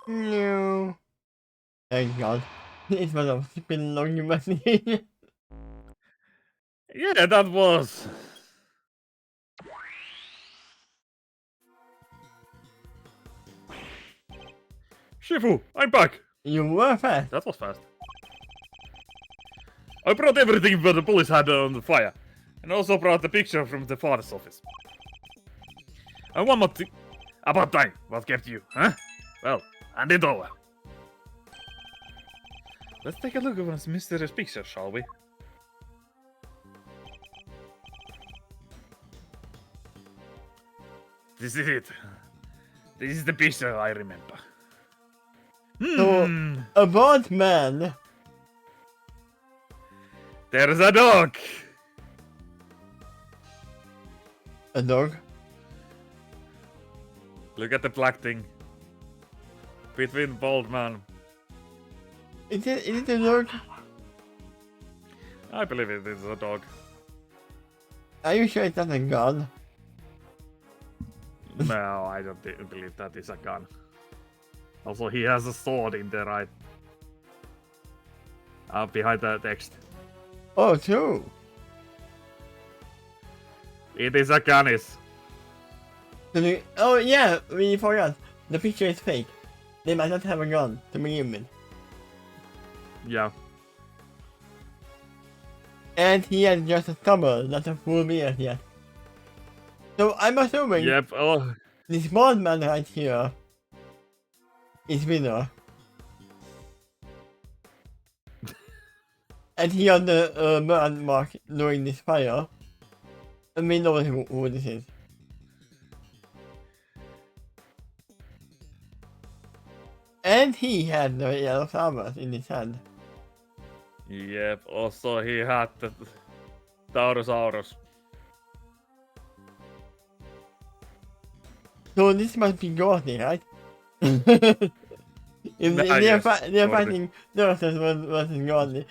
No. Thank God. It was a flipping long investigation. Yeah, that was. Shifu, I'm back! You were fast. That was fast. I brought everything that the police had on the fire. And also brought the picture from the father's office. And one more thing. About time. What kept you, huh? Well, hand it over. Let's take a look at this mysterious picture, shall we? This is it. This is the picture I remember. So, Hmm. a bald man. There's a dog. A dog? Look at the black thing. Between bald man. Is it a dog? I believe it is a dog. Are you sure it's not a gun? No, I don't believe that is a gun. Also, he has a sword in the right. Behind the text. Oh, true. It is a canis. Oh yeah, we forgot. The picture is fake. They might not have a gun to begin with. Yeah. And he has just a stubble, not a full beard yet. So I'm assuming Yep. Oh. this bald man right here is winner. And he on the burn mark during this fire. And we know who this is. And he had the yellow flowers in his hand. Yep. Also, he had the Taurosaurus. So this must be Gordy, right? If they're yes, they're Gordy. fighting Dorsus versus Gordy.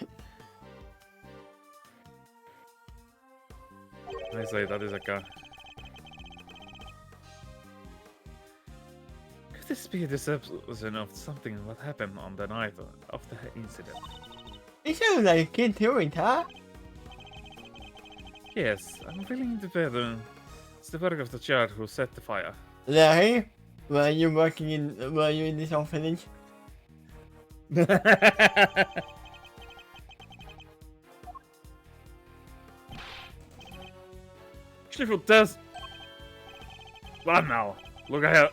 I say that is a gun. Could this be a deception of something what happened on the night of the incident? It sounds like a kid doing it, huh? Yes, I'm willing to bet it's the work of the child who set the fire. Larry, were you in this orphanage? Clifford test. What now? Look ahead.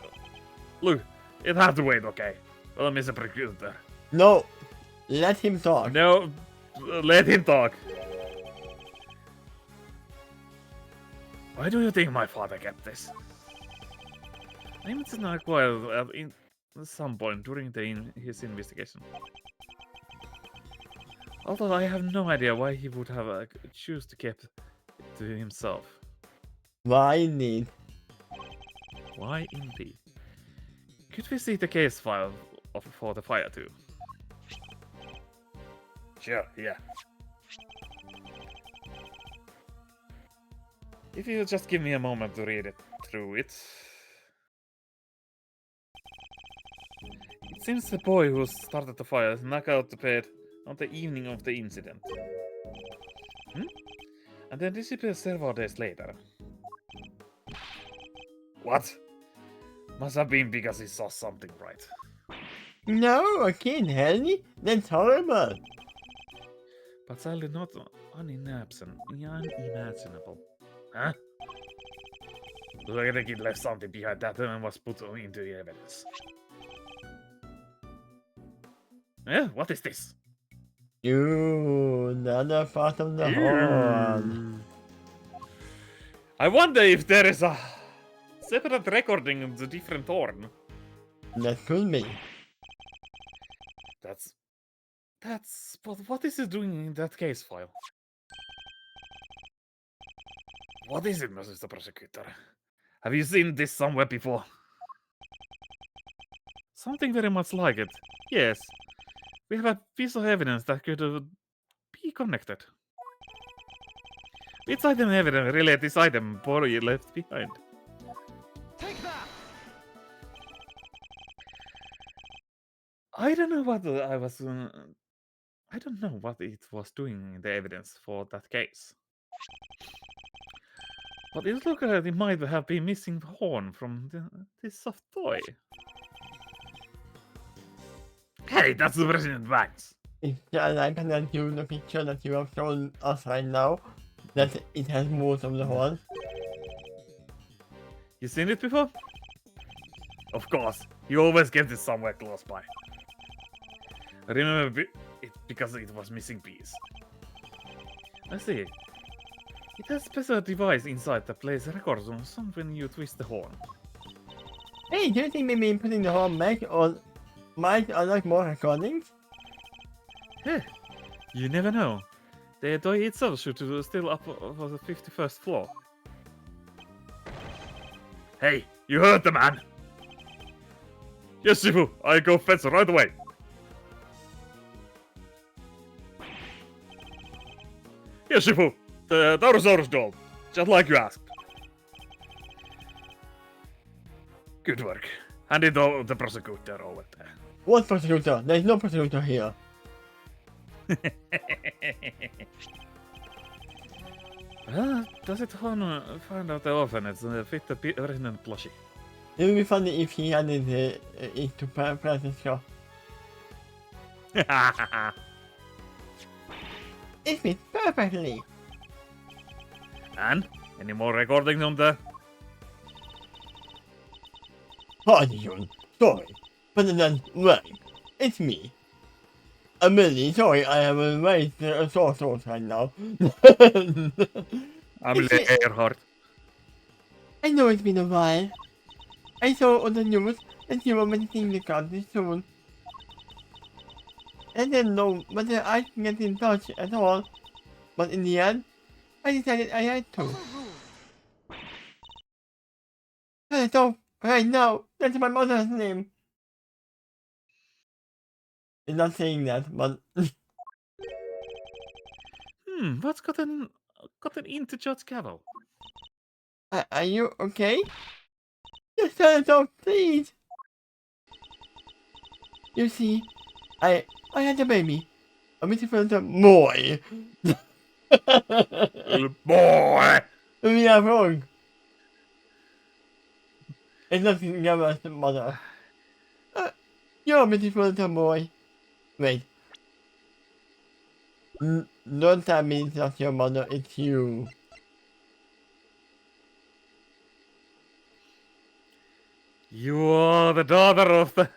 Look, it had to wait, okay? Well, Mr. Prosecutor. No, let him talk. No, let him talk. Why do you think my father kept this? I imagine I acquired at some point during his investigation. Although I have no idea why he would have choose to keep it to himself. Why indeed? Why indeed? Could we see the case file for the fire too? Sure, yeah. If you just give me a moment to read it through it. It seems the boy who started the fire knocked out the bed on the evening of the incident. And then disappeared several days later. What? Must have been because he saw something right. No, a kid, Henry? That's horrible. But sadly not unimaginable. Huh? Look like the kid left something behind that and was put into the evidence. Eh? What is this? You, the other part of the horn. I wonder if there is a separate recording of the different horn. That could be. But what is it doing in that case file? What is it, Mr. Prosecutor? Have you seen this somewhere before? Something very much like it. Yes. We have a piece of evidence that could be connected. Which item evidence relate this item body left behind? Take that! I don't know what I was. I don't know what it was doing in the evidence for that case. But it looked like it might have been missing the horn from this soft toy. Hey, that's the President Banks. If I can view the picture that you have shown us right now, that it has most of the horn. You seen it before? Of course, you always get it somewhere close by. I remember it because it was missing piece. I see. It has a special device inside that plays records on when you twist the horn. Hey, do you think maybe putting the whole mic on might unlock more recordings? You never know. The toy itself should still up for the 51st floor. Hey, you heard the man! Yes, Shifu, I go fetch right away. Yes, Shifu, the Taurosaurus doll, just like you asked. Good work. Hand it to the prosecutor over there. What prosecutor? There's no prosecutor here. Well, does it find out the orphanage fit the resident plushie? It would be funny if he added it to Francisco. It fits perfectly. And any more recordings on the? Pardon, sorry, President Wang, it's me. I'm really sorry I have raised a sore throat right now. I'm Earhart. I know it's been a while. I saw on the news that you were visiting the country soon. I didn't know whether I could get in touch at all, but in the end, I decided I had to. So, right now, that's my mother's name. I'm not saying that, but What's gotten into Judge Cavill? are you okay? Just tell us off, please. You see, I had a baby. A beautiful boy. Boy! We are wrong. It's nothing about the mother. You're a beautiful little boy. Wait. Don't tell me it's not your mother, it's you. You are the daughter of the...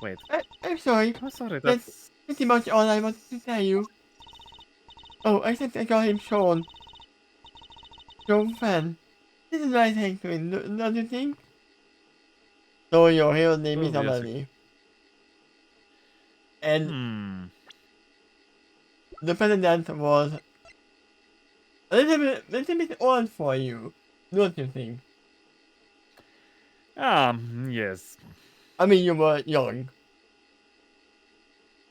Wait. I'm sorry. Oh, sorry, That's that's... pretty much all I wanted to tell you. Oh, except I call him Sean. Sean Fan. This is nice thing to him, don't you think? So your real name is Obviously. Amelie. And the president was a little bit old for you, don't you think? Yes. I mean, you were young.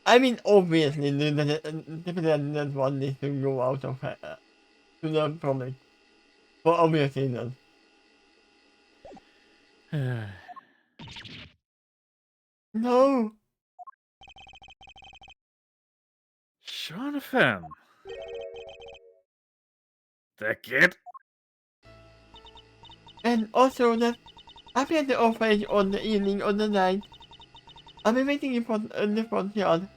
I mean, obviously, the president didn't want this to go out of to the public. For obvious reasons. No! Sean Fan. The kid? And also that I'll be at the orphanage on the evening of the night. I'll be waiting in the front yard.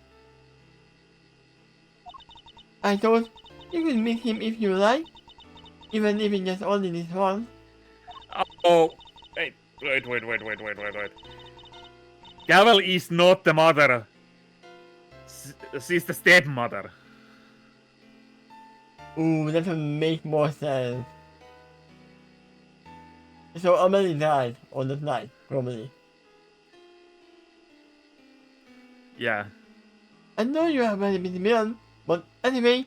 I thought you could meet him if you like. Even if it's just only this once. Oh, wait. Cavill is not the mother. She's the stepmother. Ooh, that would make more sense. So Amelie died on that night, probably. Yeah. I know you are a very busy man, but anyway,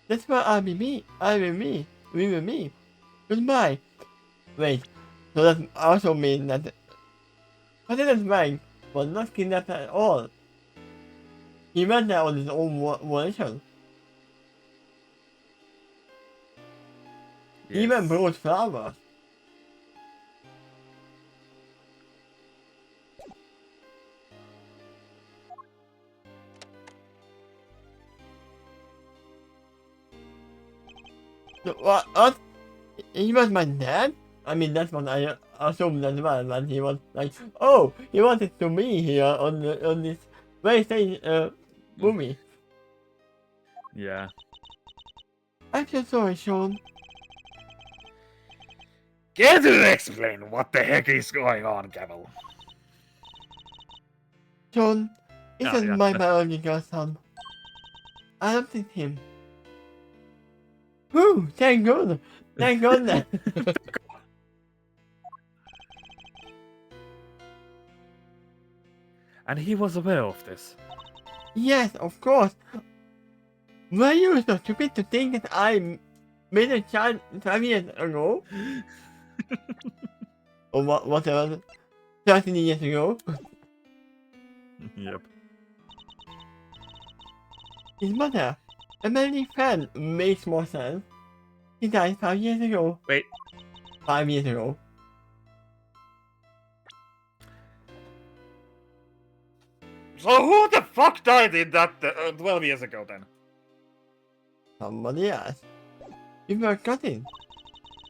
that's where I'll be me. We will meet. Goodbye. Wait, so that also means that President Wang was not kidnapped at all. He went there on his own volition. He even brought flowers. What? He was my dad? I mean, that's what I assumed as well, and he was like, oh, he wanted to be here on this very strange movie. Yeah. I'm so sorry, Sean. Can you explain what the heck is going on, Cavill? Sean, this Oh, is yeah. my biological son. I adopted him. Whew, thank God. Thank goodness. And he was aware of this. Yes, of course. Were you so stupid to think that I made a child 5 years ago? Or whatever, 13 years ago? Yep. His mother, Emily Fan, makes more sense. He died 5 years ago. Wait. 5 years ago. So who the fuck died in that 12 years ago then? Somebody else. We were cousins.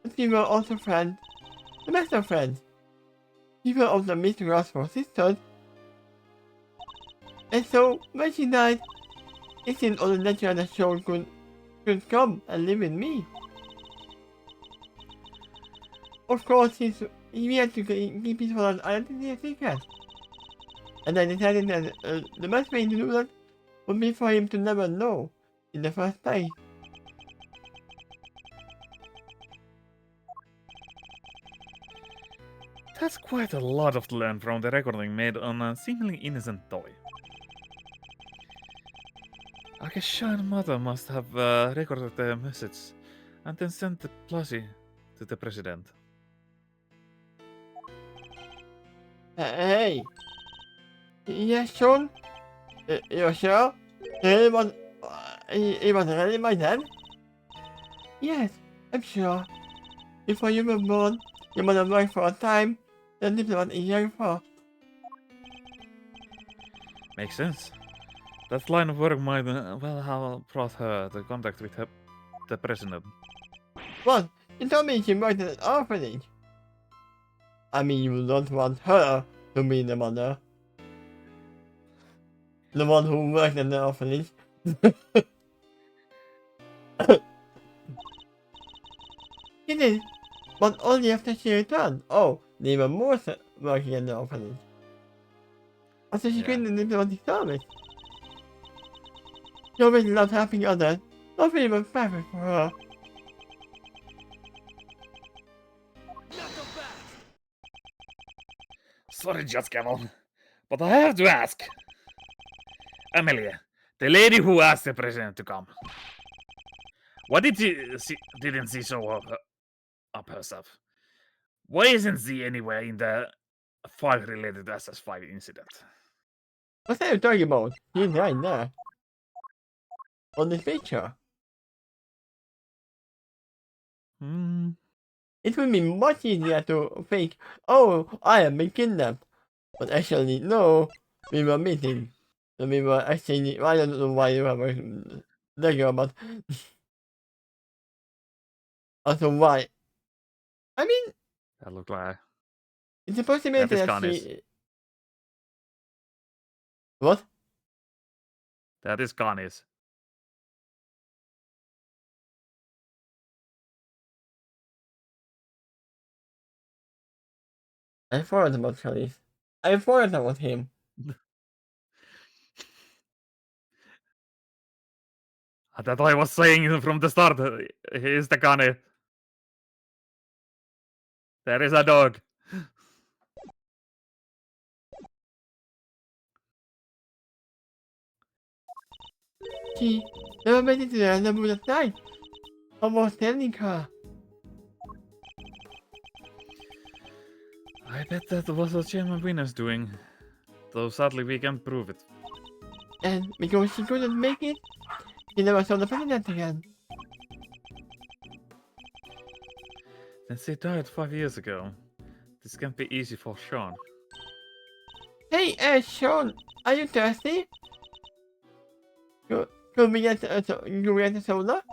But we were also friends. The best of friends. We were of the Miss Roscoe sisters. And so, when she died, it seemed only natural that Sean could come and live with me. Of course, he had to keep his father's identity a secret. And I decided that the best way to do that would be for him to never know in the first place. That's quite a lot of to learn from the recording made on a seemingly innocent toy. I guess Sean's mother must have recorded the message and then sent the plushie to the president. Hey! Yes, Sean? You're sure? He was really my dad? Yes, I'm sure. Before you were born, your mother worked for a time, then lived about a year before. Makes sense. That line of work might well have brought her to contact with the president. What? You told me she worked at an orphanage. I mean, you don't want her to be the mother. The one who worked at the orphanage. She did, but only after she returned. Oh, they were more working at the orphanage. After she couldn't live on the service. She always loved helping others. Nobody was perfect for her. Knuckle back! Sorry, Just Camel, but I have to ask. Amelia, the lady who asked the president to come. Why didn't she show up herself? Why isn't she anywhere in the file related to SS5 incident? What are you talking about? He's right there. On this picture. It would be much easier to think, oh, I am being kidnapped. But actually, no, we were meeting. And we were actually, I don't know why you were there, but also why. I mean, That looked like it's a possibility That is that Connie's. she... What? that is Connie's. I forgot about Khalif. I forgot about him. That I was saying from the start. He is the Connie. There is a dog. She never made it to the end of the night. Almost telling her. I bet that was what Chairman Winner's doing. Though sadly we can't prove it. And because she couldn't make it, she never saw the president again. Since he died 5 years ago, this can't be easy for Sean. Hey, Sean, are you thirsty? Could we get a soda?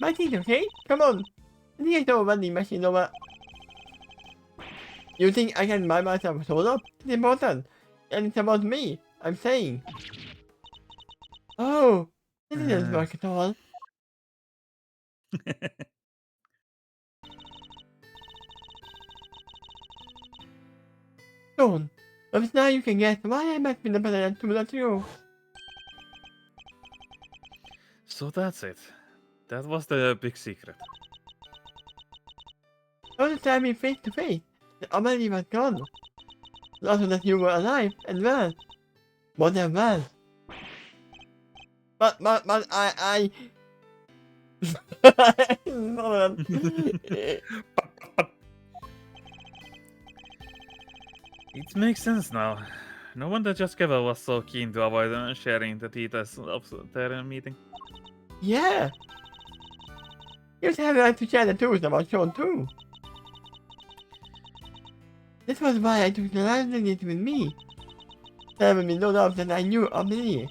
My tea's okay? Come on. I think I saw a vending machine over. You think I can buy myself a soda? It's important. And it's about me. I'm saying. Oh, this didn't work at all. Sean, but now you can guess why I met with the president 2 months ago. So that's it. That was the big secret. Don't stab me face to face. The Amelie was gone. Also that you were alive and well. More than well. But I... It makes sense now. No wonder Jaskeva was so keen to avoid sharing the details of their meeting. Yeah. You have right to share the truth about Sean too. This was why I took the liability with me. There would be no doubt that I knew Amelie.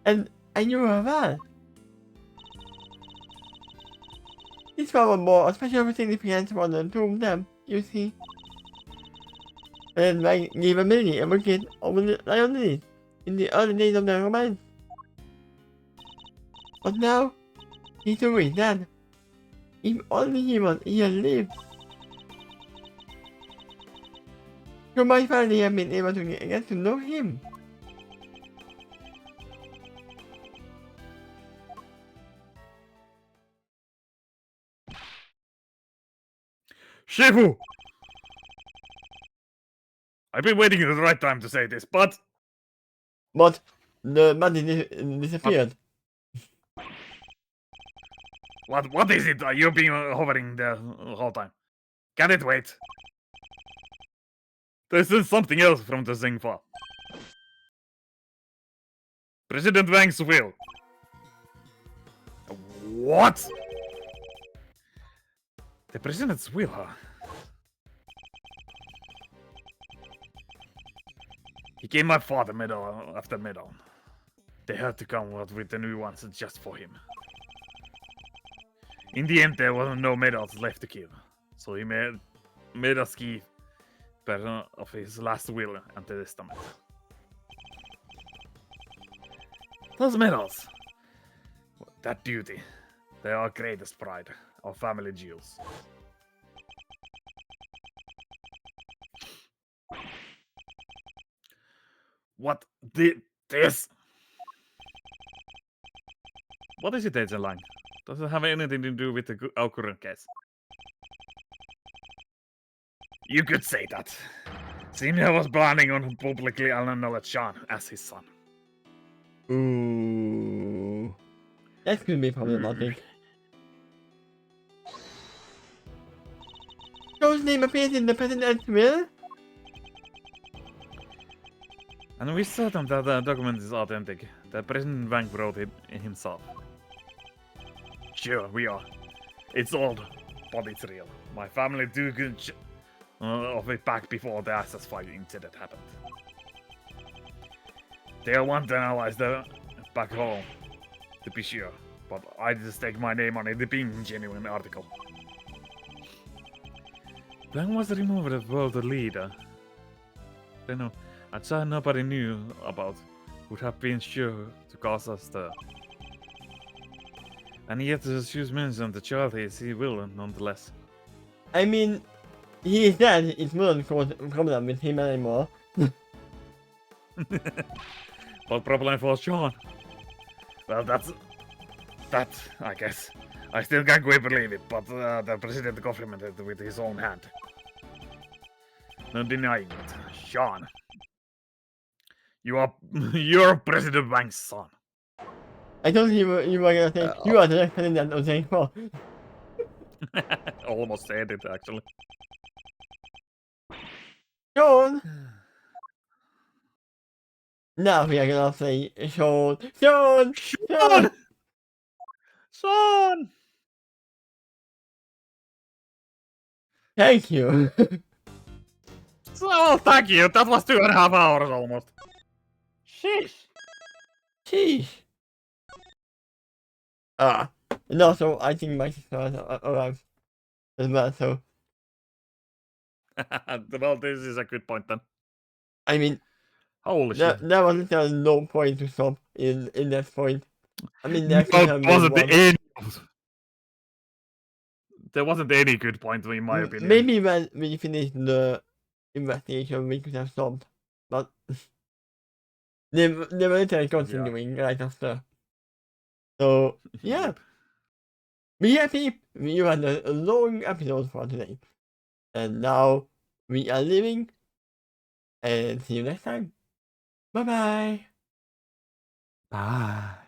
And I knew her well. This was more a special significance for the two of them, you see. And I gave Amelie a bucket of liability in the early days of their romance. But now, he's always dead. If only he had lived. So my family have been able to get to know him. Shifu! I've been waiting for the right time to say this, but But the body disappeared. what is it you've been hovering the whole time? Can it wait? This is something else from the Zing file. President Wang's will. What? The president's will, huh? He gave my father medal after medal. They had to come out with the new ones just for him. In the end, there were no medals left to give, so he made us keep part of his last will and testament. Those medals, that duty, they are our greatest pride, our family jewels. What did this? What is it, Agent Lang? Does it have anything to do with our current case? You could say that. Senior was planning on publicly acknowledge Sean as his son. Ooh. That could be problematic. Sean's name appears in the president's will? And we're certain that the document is authentic. That President Wang wrote it himself. Sure, we are. It's old, but it's real. My family took good of it back before the Access File incident happened. They want to analyze the back home, to be sure, but I just take my name on it being a genuine article. Wang was removed as world leader. Then a child nobody knew about would have been sure to cause a stir. And yet, as you mentioned, the child is he will nonetheless. I mean, he is dead, it wouldn't cause a problem with him anymore. What problem for Sean? Well, that, I guess. I still can't quite believe it, but the president confirmed it with his own hand. No denying it. Sean. You're President Wang's son. I thought you were gonna say, you are the next president of Singapore. Almost said it, actually. Sean! Now we are gonna say Sean. Sean! Sean! Sean! Thank you. So, thank you. That was 2.5 hours almost. Sheesh. Sheesh. And also, I think my sister has arrived as well, so. Well, this is a good point then. I mean, Holy shit. there was no point to stop in that point. I mean, There wasn't any good point in my opinion. Maybe when we finished the investigation, we could have stopped, but they were literally continuing right after. So, yeah. be happy. You had a long episode for today. And now we are leaving. And see you next time. Bye bye. Bye.